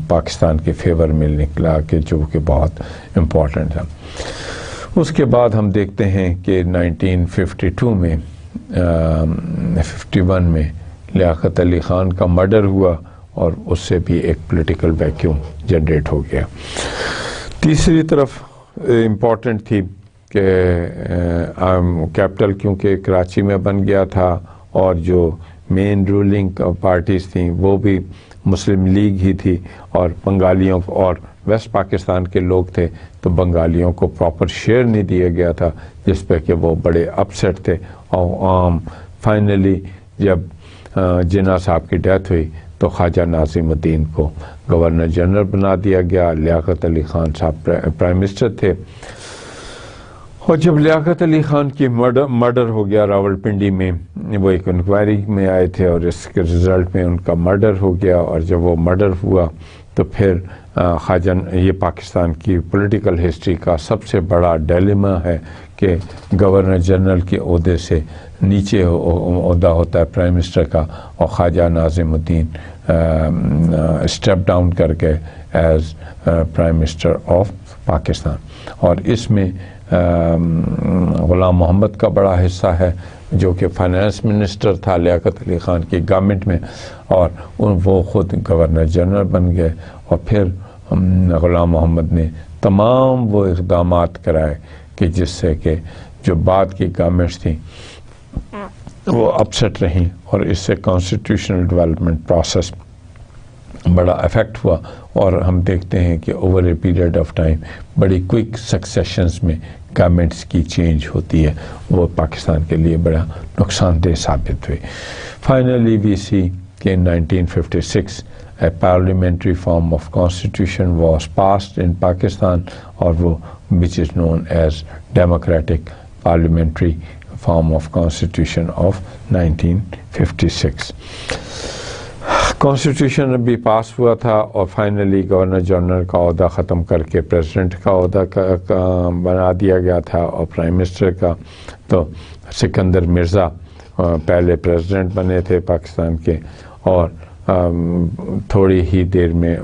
پاکستان کے فیور میں نکلا، کہ جو کہ بہت امپورٹنٹ تھا. اس کے بعد ہم دیکھتے ہیں کہ 1952 میں 51 میں لیاقت علی خان کا مرڈر ہوا، اور اس سے بھی ایک پولیٹیکل ویکیوم جنریٹ ہو گیا. تیسری طرف امپورٹنٹ تھی کہ کیپٹل کیونکہ کراچی میں بن گیا تھا، اور جو مین رولنگ پارٹیز تھیں وہ بھی مسلم لیگ ہی تھی، اور بنگالیوں اور ویسٹ پاکستان کے لوگ تھے، تو بنگالیوں کو پراپر شیئر نہیں دیا گیا تھا، جس پہ کہ وہ بڑے اپسیٹ تھے. اور فائنلی جب جناح صاحب کی ڈیتھ ہوئی تو خواجہ ناظم الدین کو گورنر جنرل بنا دیا گیا. لیاقت علی خان صاحب پرائم منسٹر تھے، اور جب لیاقت علی خان کی مرڈر ہو گیا راولپنڈی میں، وہ ایک انکوائری میں آئے تھے، اور اس کے رزلٹ میں ان کا مرڈر ہو گیا. اور جب وہ مرڈر ہوا تو پھر خواجہ، یہ پاکستان کی پولیٹیکل ہسٹری کا سب سے بڑا ڈیلیما ہے کہ گورنر جنرل کے عہدے سے نیچے عہدہ ہوتا ہے پرائم منسٹر کا، اور خواجہ ناظم الدین اسٹیپ ڈاؤن کر کے as prime minister of Pakistan. اور اس میں غلام محمد کا بڑا حصہ ہے، جو کہ فائنانس منسٹر تھا لیاقت علی خان کی گورنمنٹ میں، اور وہ خود گورنر جنرل بن گئے، اور پھر غلام محمد نے تمام وہ اقدامات کرائے کہ جس سے کہ جو بعد کی گورنمنٹس تھیں وہ اپسٹ رہیں، اور اس سے کانسٹیٹیوشنل ڈیولپمنٹ پروسیس بڑا افیکٹ ہوا، اور ہم دیکھتے ہیں کہ over a period of time بڑی کوئک سکسیشنز میں گورنمنٹس کی چینج ہوتی ہے، وہ پاکستان کے لیے بڑا نقصان دہ ثابت ہوئی۔ فائنلی وی سی کہ in 1956 a parliamentary form of constitution was passed in Pakistan، اور وہ which is known as democratic parliamentary form of constitution of 1956۔ Constitution ابھی پاس ہوا تھا، اور فائنلی گورنر جنرل کا عہدہ ختم کر کے پریزیڈنٹ کا عہدہ بنا دیا گیا تھا، اور پرائم منسٹر کا تو سکندر مرزا پہلے پریزیڈنٹ بنے تھے پاکستان کے، اور تھوڑی ہی دیر میں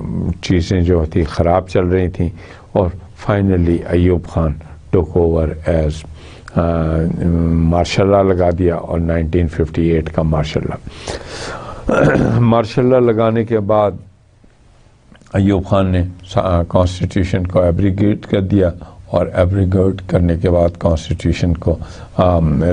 چیزیں جو تھی خراب چل رہی تھیں، اور فائنلی ایوب خان ٹوک اوور ایز مارشل لا لگا دیا، اور 1958 کا مارشل لا لگانے کے بعد ایوب خان نے کانسٹیٹیوشن کو ایبریگیٹ کر دیا، اور ایبریگیٹ کرنے کے بعد کانسٹیٹیوشن کو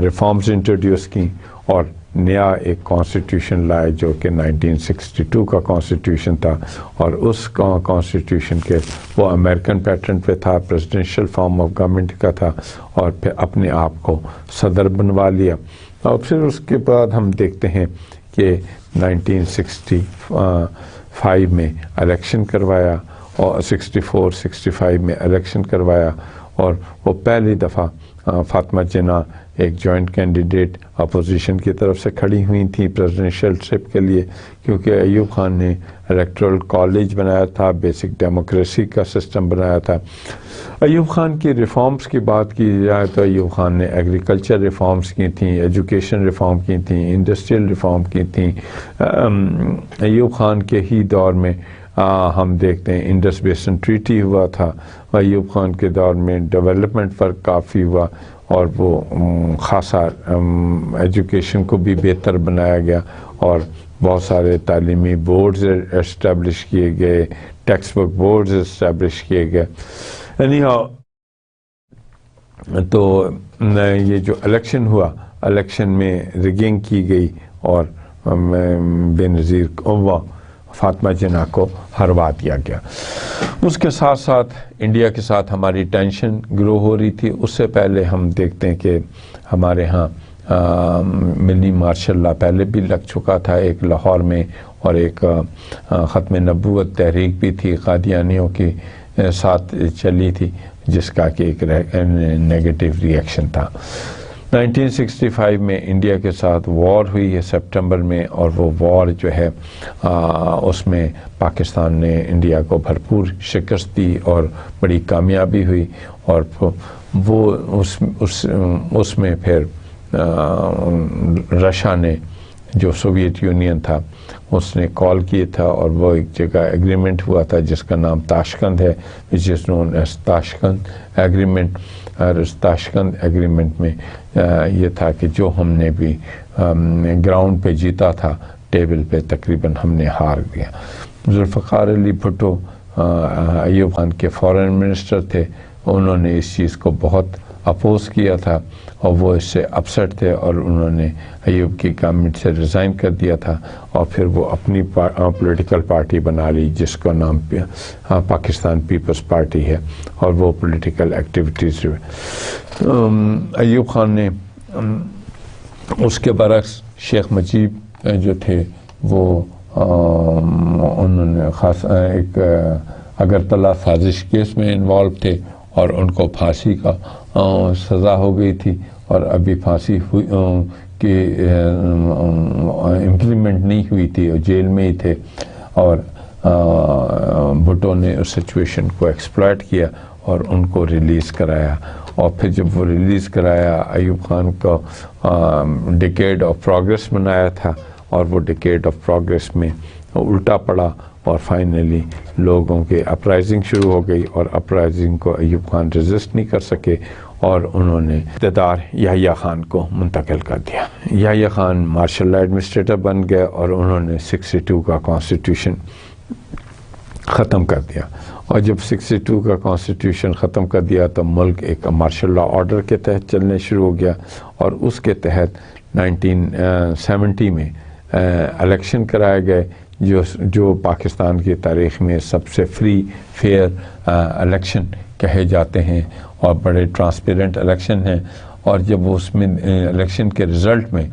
ریفارمز انٹروڈیوس کی، اور نیا ایک کانسٹیٹیوشن لائے جو کہ 1962 کا کانسٹیٹیوشن تھا، اور اس کانسٹیٹیوشن کے وہ امریکن پیٹرن پہ تھا، پریزیڈنشل فارم آف گورنمنٹ کا تھا، اور پھر اپنے آپ کو صدر بنوا لیا۔ اور پھر اس کے بعد ہم دیکھتے ہیں کہ 1965 میں الیکشن کروایا، اور 64-65 میں الیکشن کروایا، اور وہ پہلی دفعہ فاطمہ جناح ایک جوائنٹ کینڈیڈیٹ اپوزیشن کی طرف سے کھڑی ہوئی تھیں پریزیڈنشل شپ کے لیے، کیونکہ ایوب خان نے الیکٹرل کالج بنایا تھا، بیسک ڈیموکریسی کا سسٹم بنایا تھا۔ ایوب خان کی ریفارمز کی بات کی جائے تو ایوب خان نے ایگریکلچر ریفارمز کی تھیں، ایجوکیشن ریفارم کی تھیں، انڈسٹریل ریفارم کی تھیں۔ ایوب خان کے ہی دور میں ہم دیکھتے ہیں انڈس بیسن ٹریٹی ہوا تھا، ایوب خان کے دور میں ڈیولپمنٹ ورک کافی ہوا، اور وہ خاصا ایجوکیشن کو بھی بہتر بنایا گیا، اور بہت سارے تعلیمی بورڈز اسٹیبلش کیے گئے، ٹیکسٹ بک بورڈز اسٹیبلش کیے گئے۔ تو یہ جو الیکشن ہوا، الیکشن میں ریگنگ کی گئی، اور بے نظیر فاطمہ جناح کو ہروا دیا گیا۔ اس کے ساتھ ساتھ انڈیا کے ساتھ ہماری ٹینشن گرو ہو رہی تھی۔ اس سے پہلے ہم دیکھتے ہیں کہ ہمارے ہاں ملی مارشل لا پہلے بھی لگ چکا تھا، ایک لاہور میں، اور ایک ختم نبوت تحریک بھی تھی قادیانیوں کے ساتھ چلی تھی، جس کا کہ ایک نیگیٹو ریئیکشن تھا۔ 1965 میں انڈیا کے ساتھ وار ہوئی ہے سپٹمبر میں، اور وہ وار جو ہے اس میں پاکستان نے انڈیا کو بھرپور شکست دی، اور بڑی کامیابی ہوئی، اور وہ اس میں پھر رشیا نے، جو سوویت یونین تھا، اس نے کال کیا تھا، اور وہ ایک جگہ ایگریمنٹ ہوا تھا جس کا نام تاشقند ہے، which is known as Tashkent agreement. اور اس تاشقند ایگریمنٹ میں یہ تھا کہ جو ہم نے بھی گراؤنڈ پہ جیتا تھا، ٹیبل پہ تقریباً ہم نے ہار دیا۔ ذوالفقار علی بھٹو ایوب خان کے فارن منسٹر تھے، انہوں نے اس چیز کو بہت اپوز کیا تھا، اور وہ اس سے اپسٹ تھے، اور انہوں نے ایوب کی گورنمنٹ سے ریزائن کر دیا تھا، اور پھر وہ اپنی پولیٹیکل پارٹی بنا لی جس کا نام پاکستان پیپلز پارٹی ہے، اور وہ پولیٹیکل ایکٹیویٹیز ایوب خان نے اس کے برعکس شیخ مجیب جو تھے وہ انہوں نے خاص ایک اگرتلہ سازش کیس میں انوالو تھے، اور ان کو پھانسی کا سزا ہو گئی تھی، اور ابھی پھانسی ہوئی کہ امپلیمنٹ نہیں ہوئی تھی، اور جیل میں ہی تھے، اور بھٹو نے اس سچویشن کو ایکسپلائٹ کیا اور ان کو ریلیز کرایا، اور پھر جب وہ ریلیز کرایا ایوب خان کو ڈیکیڈ آف پروگریس منایا تھا، اور وہ ڈیکیڈ آف پروگریس میں الٹا پڑا، اور فائنلی لوگوں کے اپرائزنگ شروع ہو گئی، اور اپرائزنگ کو ایوب خان ریزسٹ نہیں کر سکے، اور انہوں نے اقتدار یحییٰ خان کو منتقل کر دیا. Yahya Khan martial law administrator بن گئے اور انہوں نے 62 کا کانسٹیٹیوشن ختم کر دیا. اور جب 62 کا کانسٹیٹیوشن ختم کر دیا تو ملک ایک مارشل لا آرڈر کے تحت چلنے شروع ہو گیا، اور اس کے تحت 1970 میں الیکشن کرائے گئے جو پاکستان کی تاریخ میں سب سے فری فیئر الیکشن کہے جاتے ہیں اور بڑے ٹرانسپیرنٹ الیکشن ہیں. اور جب اس میں الیکشن کے رزلٹ میں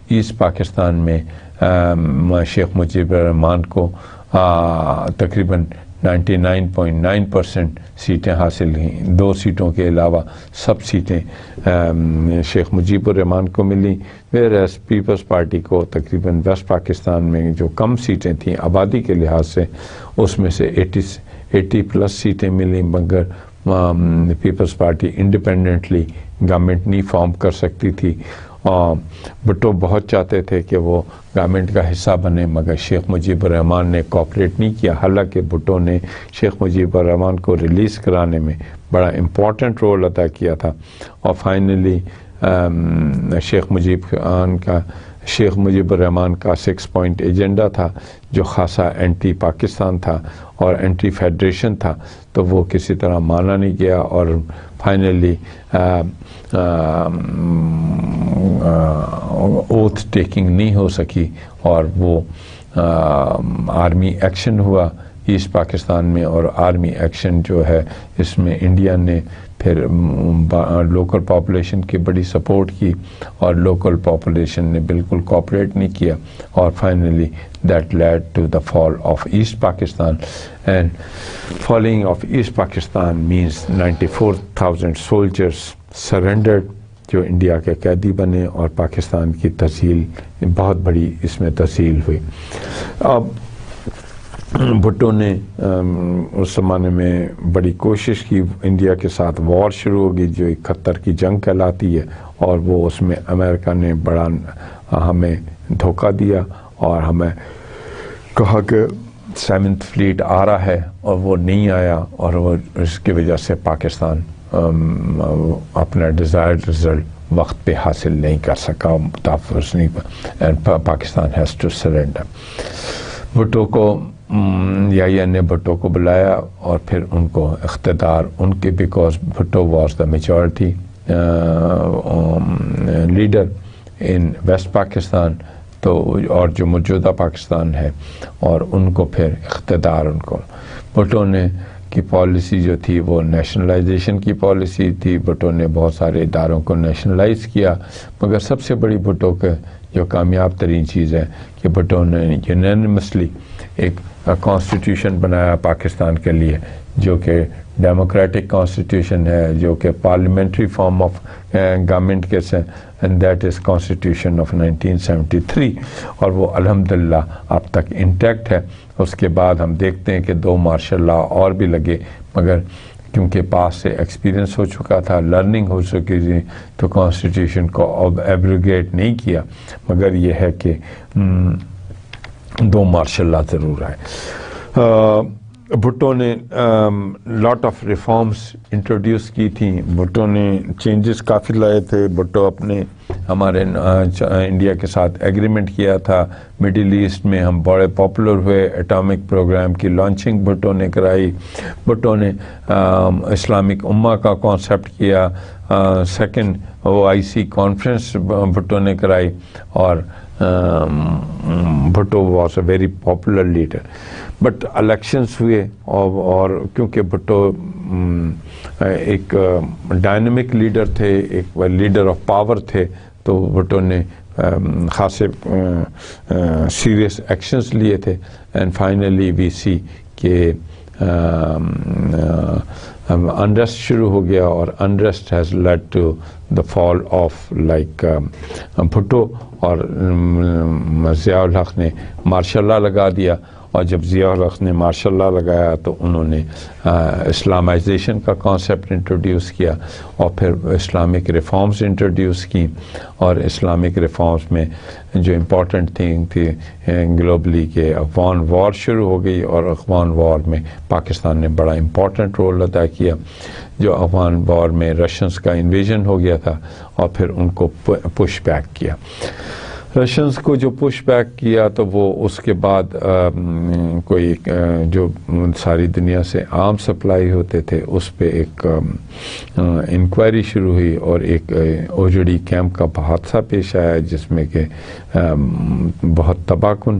ایسٹ پاکستان میں شیخ مجیب الرحمان کو تقریباً 99.9% سیٹیں حاصل ہوئیں. 2 سیٹوں کے علاوہ سب سیٹیں شیخ مجیب الرحمان کو ملیں، ویئرز پیپلز پارٹی کو تقریباً ویسٹ پاکستان میں جو کم سیٹیں تھیں آبادی کے لحاظ سے اس میں سے 80+ سیٹیں ملیں، مگر پیپلز پارٹی انڈیپینڈنٹلی گورنمنٹ نہیں فارم کر سکتی تھی. بھٹو بہت چاہتے تھے کہ وہ گورنمنٹ کا حصہ بنے، مگر شیخ مجیب الرحمان نے کوآپریٹ نہیں کیا. حالانکہ بھٹو نے شیخ مجیب الرحمان کو ریلیز کرانے میں بڑا امپورٹنٹ رول ادا کیا تھا. اور فائنلی شیخ مجیب الرحمان کا 6 پوائنٹ ایجنڈا تھا جو خاصا اینٹی پاکستان تھا اور اینٹی فیڈریشن تھا، تو وہ کسی طرح مانا نہیں گیا اور فائنلی اوتھ ٹیکنگ نہیں ہو سکی اور وہ آرمی ایکشن ہوا ایسٹ پاکستان میں. اور آرمی ایکشن جو ہے اس میں انڈیا نے پھر لوکل پاپولیشن کی بڑی سپورٹ کی اور لوکل پاپولیشن نے بالکل کوآپریٹ نہیں کیا، اور finally that led to the fall of East Pakistan. And falling of East Pakistan means 94,000 soldiers surrendered جو انڈیا کے قیدی بنے، اور پاکستان کی تحصیل بہت بڑی اس میں تحصیل ہوئی. اب بھٹو نے اس زمانے میں بڑی کوشش کی، انڈیا کے ساتھ وار شروع ہوگی جو 71 کی جنگ کہلاتی ہے، اور وہ اس میں امریکہ نے بڑا ہمیں دھوکہ دیا اور ہمیں کہا کہ 7th فلیٹ آ رہا ہے، اور وہ نہیں آیا، اور وہ اس کی وجہ سے پاکستان اپنا ڈیزائرڈ رزلٹ وقت پہ حاصل نہیں کر سکا، تحفظ نہیں، and Pakistan has to surrender. Bhutto کو یحییٰ نے بھٹو کو بلایا اور پھر ان کو اقتدار ان کے because Bhutto was the majority leader in West Pakistan, تو اور جو موجودہ پاکستان ہے، اور ان کو پھر اقتدار ان کو بھٹو نے کی پالیسی جو تھی وہ نیشنلائزیشن کی پالیسی تھی. بھٹو نے بہت سارے اداروں کو نیشنلائز کیا، مگر سب سے بڑی بھٹو کے جو کامیاب ترین چیز ہے کہ بھٹو نے یونینمسلی ایک کانسٹیٹیوشن بنایا پاکستان کے لیے جو کہ ڈیموکریٹک کانسٹیٹیوشن ہے، جو کہ پارلیمنٹری فارم آف گورنمنٹ کے سے، and that is constitution of 1973، اور وہ الحمدللہ اب تک انٹیکٹ ہے. اس کے بعد ہم دیکھتے ہیں کہ 2 مارشل لا اور بھی لگے، مگر کیونکہ پاس سے ایکسپیرینس ہو چکا تھا، لرننگ ہو چکی تھی، تو کانسٹیٹیوشن کو اب ایبروگیٹ نہیں کیا. مگر یہ ہے کہ 2 مارشل لا ضرور آئے. بھٹو نے لاٹ آف ریفارمز انٹروڈیوس کی تھیں، بھٹو نے چینجز کافی لائے تھے. بھٹو اپنے ہمارے انڈیا کے ساتھ ایگریمنٹ کیا تھا، مڈل ایسٹ میں ہم بڑے پاپولر ہوئے، ایٹامک پروگرام کی لانچنگ بھٹو نے کرائی. بھٹو نے اسلامک امہ کا کانسیپٹ کیا، 2nd OIC کانفرنس بھٹو نے کرائی، اور Bhutto was a very popular leader. But elections ہوئے اور کیونکہ بھٹو ایک ڈائنامک لیڈر تھے، ایک لیڈر آف پاور تھے، تو بھٹو نے خاصے سیریس ایکشنز لیے تھے. اینڈ فائنلی وی سی کہ انریسٹ شروع ہو گیا، اور unrest has led to the fall of like Bhutto, اور ضیاء الحق نے مارشل لا لگا دیا، اور جب ضیاء الحق نے ماشاء اللہ لگایا تو انہوں نے اسلامائزیشن کا کانسیپٹ انٹروڈیوس کیا اور پھر اسلامک ریفارمز انٹروڈیوس کی، اور اسلامک ریفارمز میں جو امپورٹنٹ تھنگ تھی گلوبلی کہ افغان وار شروع ہو گئی، اور افغان وار میں پاکستان نے بڑا امپورٹنٹ رول ادا کیا. جو افغان وار میں رشینز کا انویژن ہو گیا تھا اور پھر ان کو پش بیک کیا. رشینز کو جو پش بیک کیا تو وہ اس کے بعد کوئی جو ساری دنیا سے عام سپلائی ہوتے تھے اس پہ ایک انکوائری شروع ہوئی، اور ایک اوجڑی کیمپ کا حادثہ پیش آیا جس میں کہ بہت تباہ کن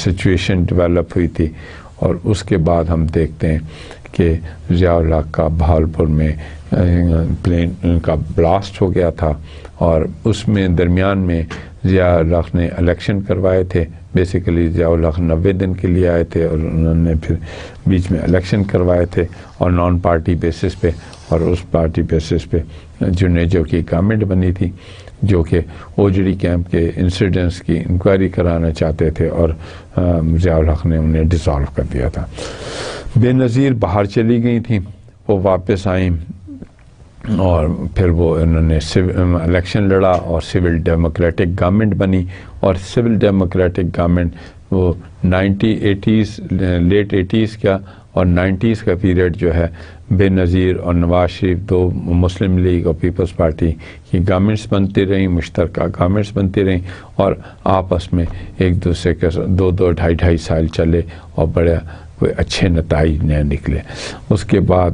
سچویشن ڈیولپ ہوئی تھی. اور اس کے بعد ہم دیکھتے ہیں کہ ضیاء الحق کا بہاولپور میں پلین کا بلاسٹ ہو گیا تھا، اور اس میں درمیان میں ضیاء الحق نے الیکشن کروائے تھے. بیسیکلی ضیاء الحق 90 دن کے لیے آئے تھے اور انہوں نے پھر بیچ میں الیکشن کروائے تھے اور نان پارٹی بیسس پہ، اور اس پارٹی بیسس پہ جنیجو کی گورنمنٹ بنی تھی جو کہ اوجڑی کیمپ کے انسیڈنٹس کی انکوائری کرانا چاہتے تھے، اور ضیاء الحق نے انہیں ڈیزالو کر دیا تھا. بے نظیر باہر چلی گئی تھیں، وہ واپس آئیں اور پھر وہ انہوں نے الیکشن لڑا اور سول ڈیموکریٹک گورنمنٹ بنی. اور سول ڈیموکریٹک گورنمنٹ وہ 80s لیٹ 80s کا اور 90s کا پیریڈ جو ہے بے نظیر اور نواز شریف دو مسلم لیگ اور پیپلز پارٹی کی گورنمنٹس بنتی رہیں، مشترکہ گورنمنٹس بنتی رہیں، اور آپس میں ایک دوسرے کے 2-2 سال چلے اور بڑے کوئی اچھے نتائج نہ نکلے. اس کے بعد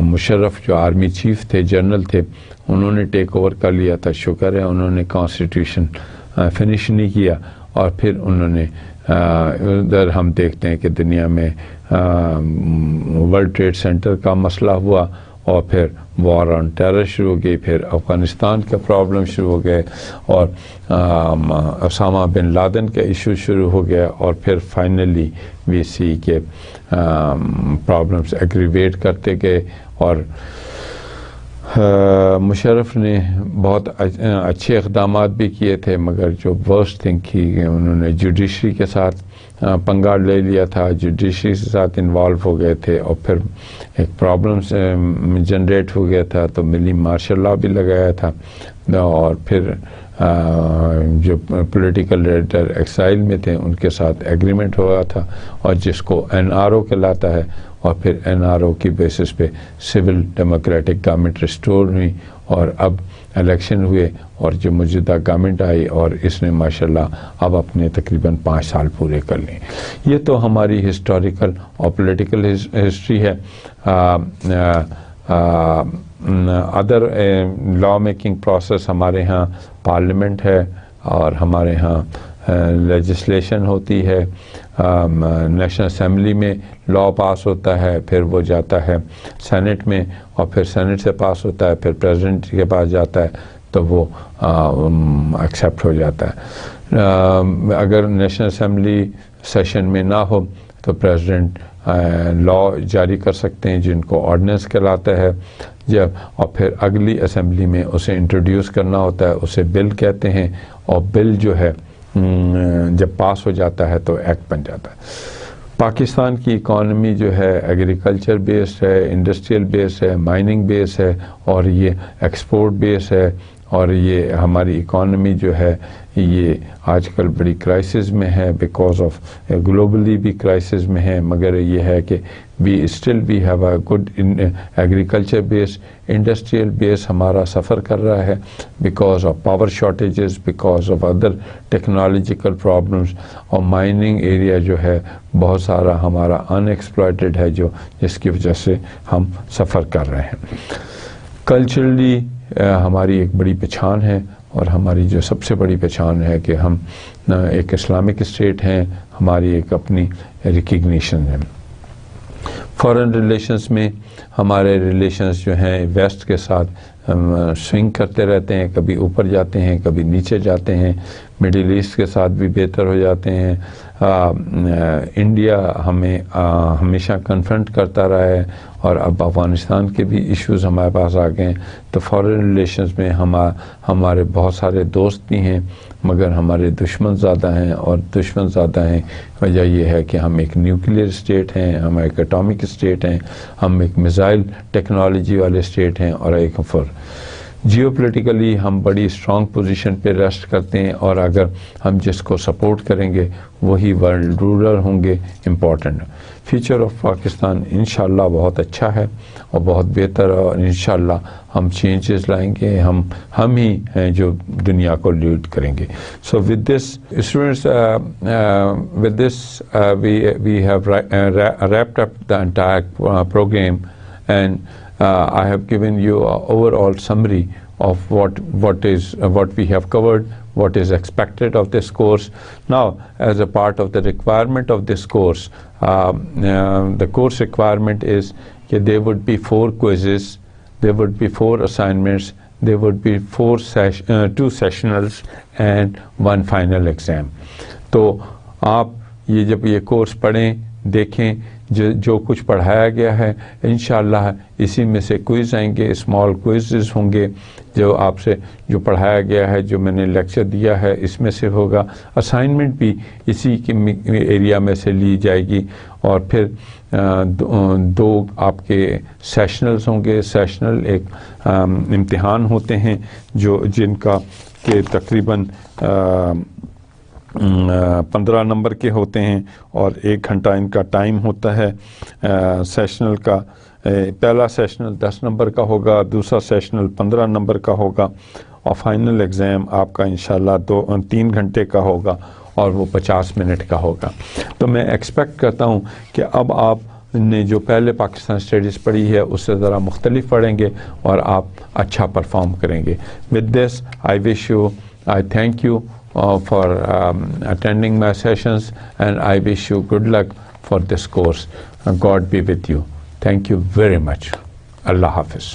مشرف جو آرمی چیف تھے، جنرل تھے، انہوں نے ٹیک اوور کر لیا تھا. شکر ہے انہوں نے کانسٹیٹیوشن فنش نہیں کیا، اور پھر انہوں نے ادھر ہم دیکھتے ہیں کہ دنیا میں ورلڈ ٹریڈ سینٹر کا مسئلہ ہوا، اور پھر وار آن ٹیرر شروع ہو گئی، پھر افغانستان کا پرابلم شروع ہو گئے، اور اسامہ بن لادن کا ایشو شروع ہو گیا، اور پھر فائنلی وی سی کے پرابلمس ایگریویٹ کرتے گئے. اور مشرف نے بہت اچھے اقدامات بھی کیے تھے، مگر جو ورسٹ تھنگ کی انہوں نے جوڈیشری کے ساتھ پنگا لے لیا تھا، جوڈیشری کے ساتھ انوالو ہو گئے تھے، اور پھر ایک پرابلمس جنریٹ ہو گیا تھا تو ملی مارشل لاء بھی لگایا تھا، اور پھر جو پولیٹیکل لیڈر ایکسائل میں تھے ان کے ساتھ ایگریمنٹ ہوا تھا، اور جس کو NRO کہلاتا ہے، اور پھر NRO کی بیسس پہ سول ڈیموکریٹک گورنمنٹ ریسٹور ہوئی، اور اب الیکشن ہوئے اور جو موجودہ گورنمنٹ آئی، اور اس نے ماشاءاللہ اب اپنے تقریباً 5 سال پورے کر لیے. یہ تو ہماری ہسٹوریکل اور پولیٹیکل ہسٹری ہے. ادر لا میکنگ پروسیس ہمارے ہاں پارلیمنٹ ہے، اور ہمارے ہاں لیجسلیشن ہوتی ہے. نیشنل اسمبلی میں لا پاس ہوتا ہے، پھر وہ جاتا ہے سینٹ میں، اور پھر سینٹ سے پاس ہوتا ہے، پھر پریزیڈنٹ کے پاس جاتا ہے تو وہ ایکسیپٹ ہو جاتا ہے. اگر نیشنل اسمبلی سیشن میں نہ ہو تو پریزیڈنٹ لا جاری کر سکتے ہیں جن کو آرڈیننس کہلاتا ہے، اور پھر اگلی اسمبلی میں اسے انٹروڈیوس کرنا ہوتا ہے، اسے بل کہتے ہیں، اور بل جو ہے جب پاس ہو جاتا ہے تو ایکٹ بن جاتا ہے. پاکستان کی اکانومی جو ہے ایگریکلچر بیسڈ ہے، انڈسٹریل بیس ہے، مائننگ بیس ہے، اور یہ ایکسپورٹ بیس ہے. اور یہ ہماری اکانومی جو ہے یہ آج کل بڑی کرائسس میں ہے، بیکاز آف گلوبلی بھی کرائسس میں ہے، مگر یہ ہے کہ we have a good agriculture base. Industrial base ہمارا سفر کر رہا ہے because of power shortages, because of other technological problems, اور مائننگ ایریا جو ہے بہت سارا ہمارا ان ایکسپلائٹڈ ہے، جس کی وجہ سے ہم سفر کر رہے ہیں. کلچرلی ہماری ایک بڑی پہچان ہے، اور ہماری جو سب سے بڑی پہچان ہے کہ ہم ایک اسلامک اسٹیٹ ہیں، ہماری ایک اپنی ریکگنیشن ہے. فارن ریلیشنز میں ہمارے ریلیشنز جو ہیں ویسٹ کے ساتھ سوئنگ کرتے رہتے ہیں، کبھی اوپر جاتے ہیں کبھی نیچے جاتے ہیں. مڈل ایسٹ کے ساتھ بھی بہتر ہو جاتے ہیں. انڈیا ہمیں ہمیشہ کنفرنٹ کرتا رہا ہے اور اب افغانستان کے بھی ایشوز ہمارے پاس آ گئے ہیں. تو فارن ریلیشنز میں ہمارے بہت سارے دوست بھی ہیں مگر ہمارے دشمن زیادہ ہیں, اور دشمن زیادہ ہیں وجہ یہ ہے کہ ہم ایک نیوکلیئر اسٹیٹ ہیں, ہم ایک اٹامک اسٹیٹ ہیں, ہم ایک میزائل ٹیکنالوجی والے اسٹیٹ ہیں, اور ایک جیو پولیٹیکلی ہم بڑی اسٹرانگ پوزیشن پہ ریسٹ کرتے ہیں, اور اگر ہم جس کو سپورٹ کریں گے وہی ورلڈ رولر ہوں گے. امپورٹنٹ فیوچر آف پاکستان انشاءاللہ بہت اچھا ہے اور بہت بہتر ہے, اور انشاءاللہ ہم چینجز لائیں گے, ہم ہی ہیں جو دنیا کو لیڈ کریں گے. So with this students, with this we have wrapped up the entire program, and I have given you an overall summary of what we have covered, what is expected of this course. Now, as a part of the requirement of this course, the course requirement is that there would be 4 quizzes, there would be 4 assignments, there would be 2 sessionals and 1 final exam. تو آپ یہ جب یہ course پڑھیں, دیکھیں جو کچھ پڑھایا گیا ہے, انشاءاللہ اسی میں سے کوئز آئیں گے, اسمال کوئزز ہوں گے جو آپ سے جو پڑھایا گیا ہے, جو میں نے لیکچر دیا ہے اس میں سے ہوگا. اسائنمنٹ بھی اسی کے ایریا میں سے لی جائے گی, اور پھر 2 آپ کے سیشنلز ہوں گے. سیشنل ایک امتحان ہوتے ہیں جن کا کہ تقریباً 15 نمبر کے ہوتے ہیں, اور 1 گھنٹہ ان کا ٹائم ہوتا ہے. سیشنل کا پہلا سیشنل 10 نمبر کا ہوگا, دوسرا سیشنل 15 نمبر کا ہوگا, اور فائنل ایگزام آپ کا انشاءاللہ 3 گھنٹے کا ہوگا, اور وہ 50 منٹ کا ہوگا. تو میں ایکسپیکٹ کرتا ہوں کہ اب آپ نے جو پہلے پاکستان اسٹڈیز پڑھی ہے اس سے ذرا مختلف پڑھیں گے اور آپ اچھا پرفارم کریں گے. With this I thank you for attending my sessions, and I wish you good luck for this course. God be with you. Thank you very much. Allah Hafiz.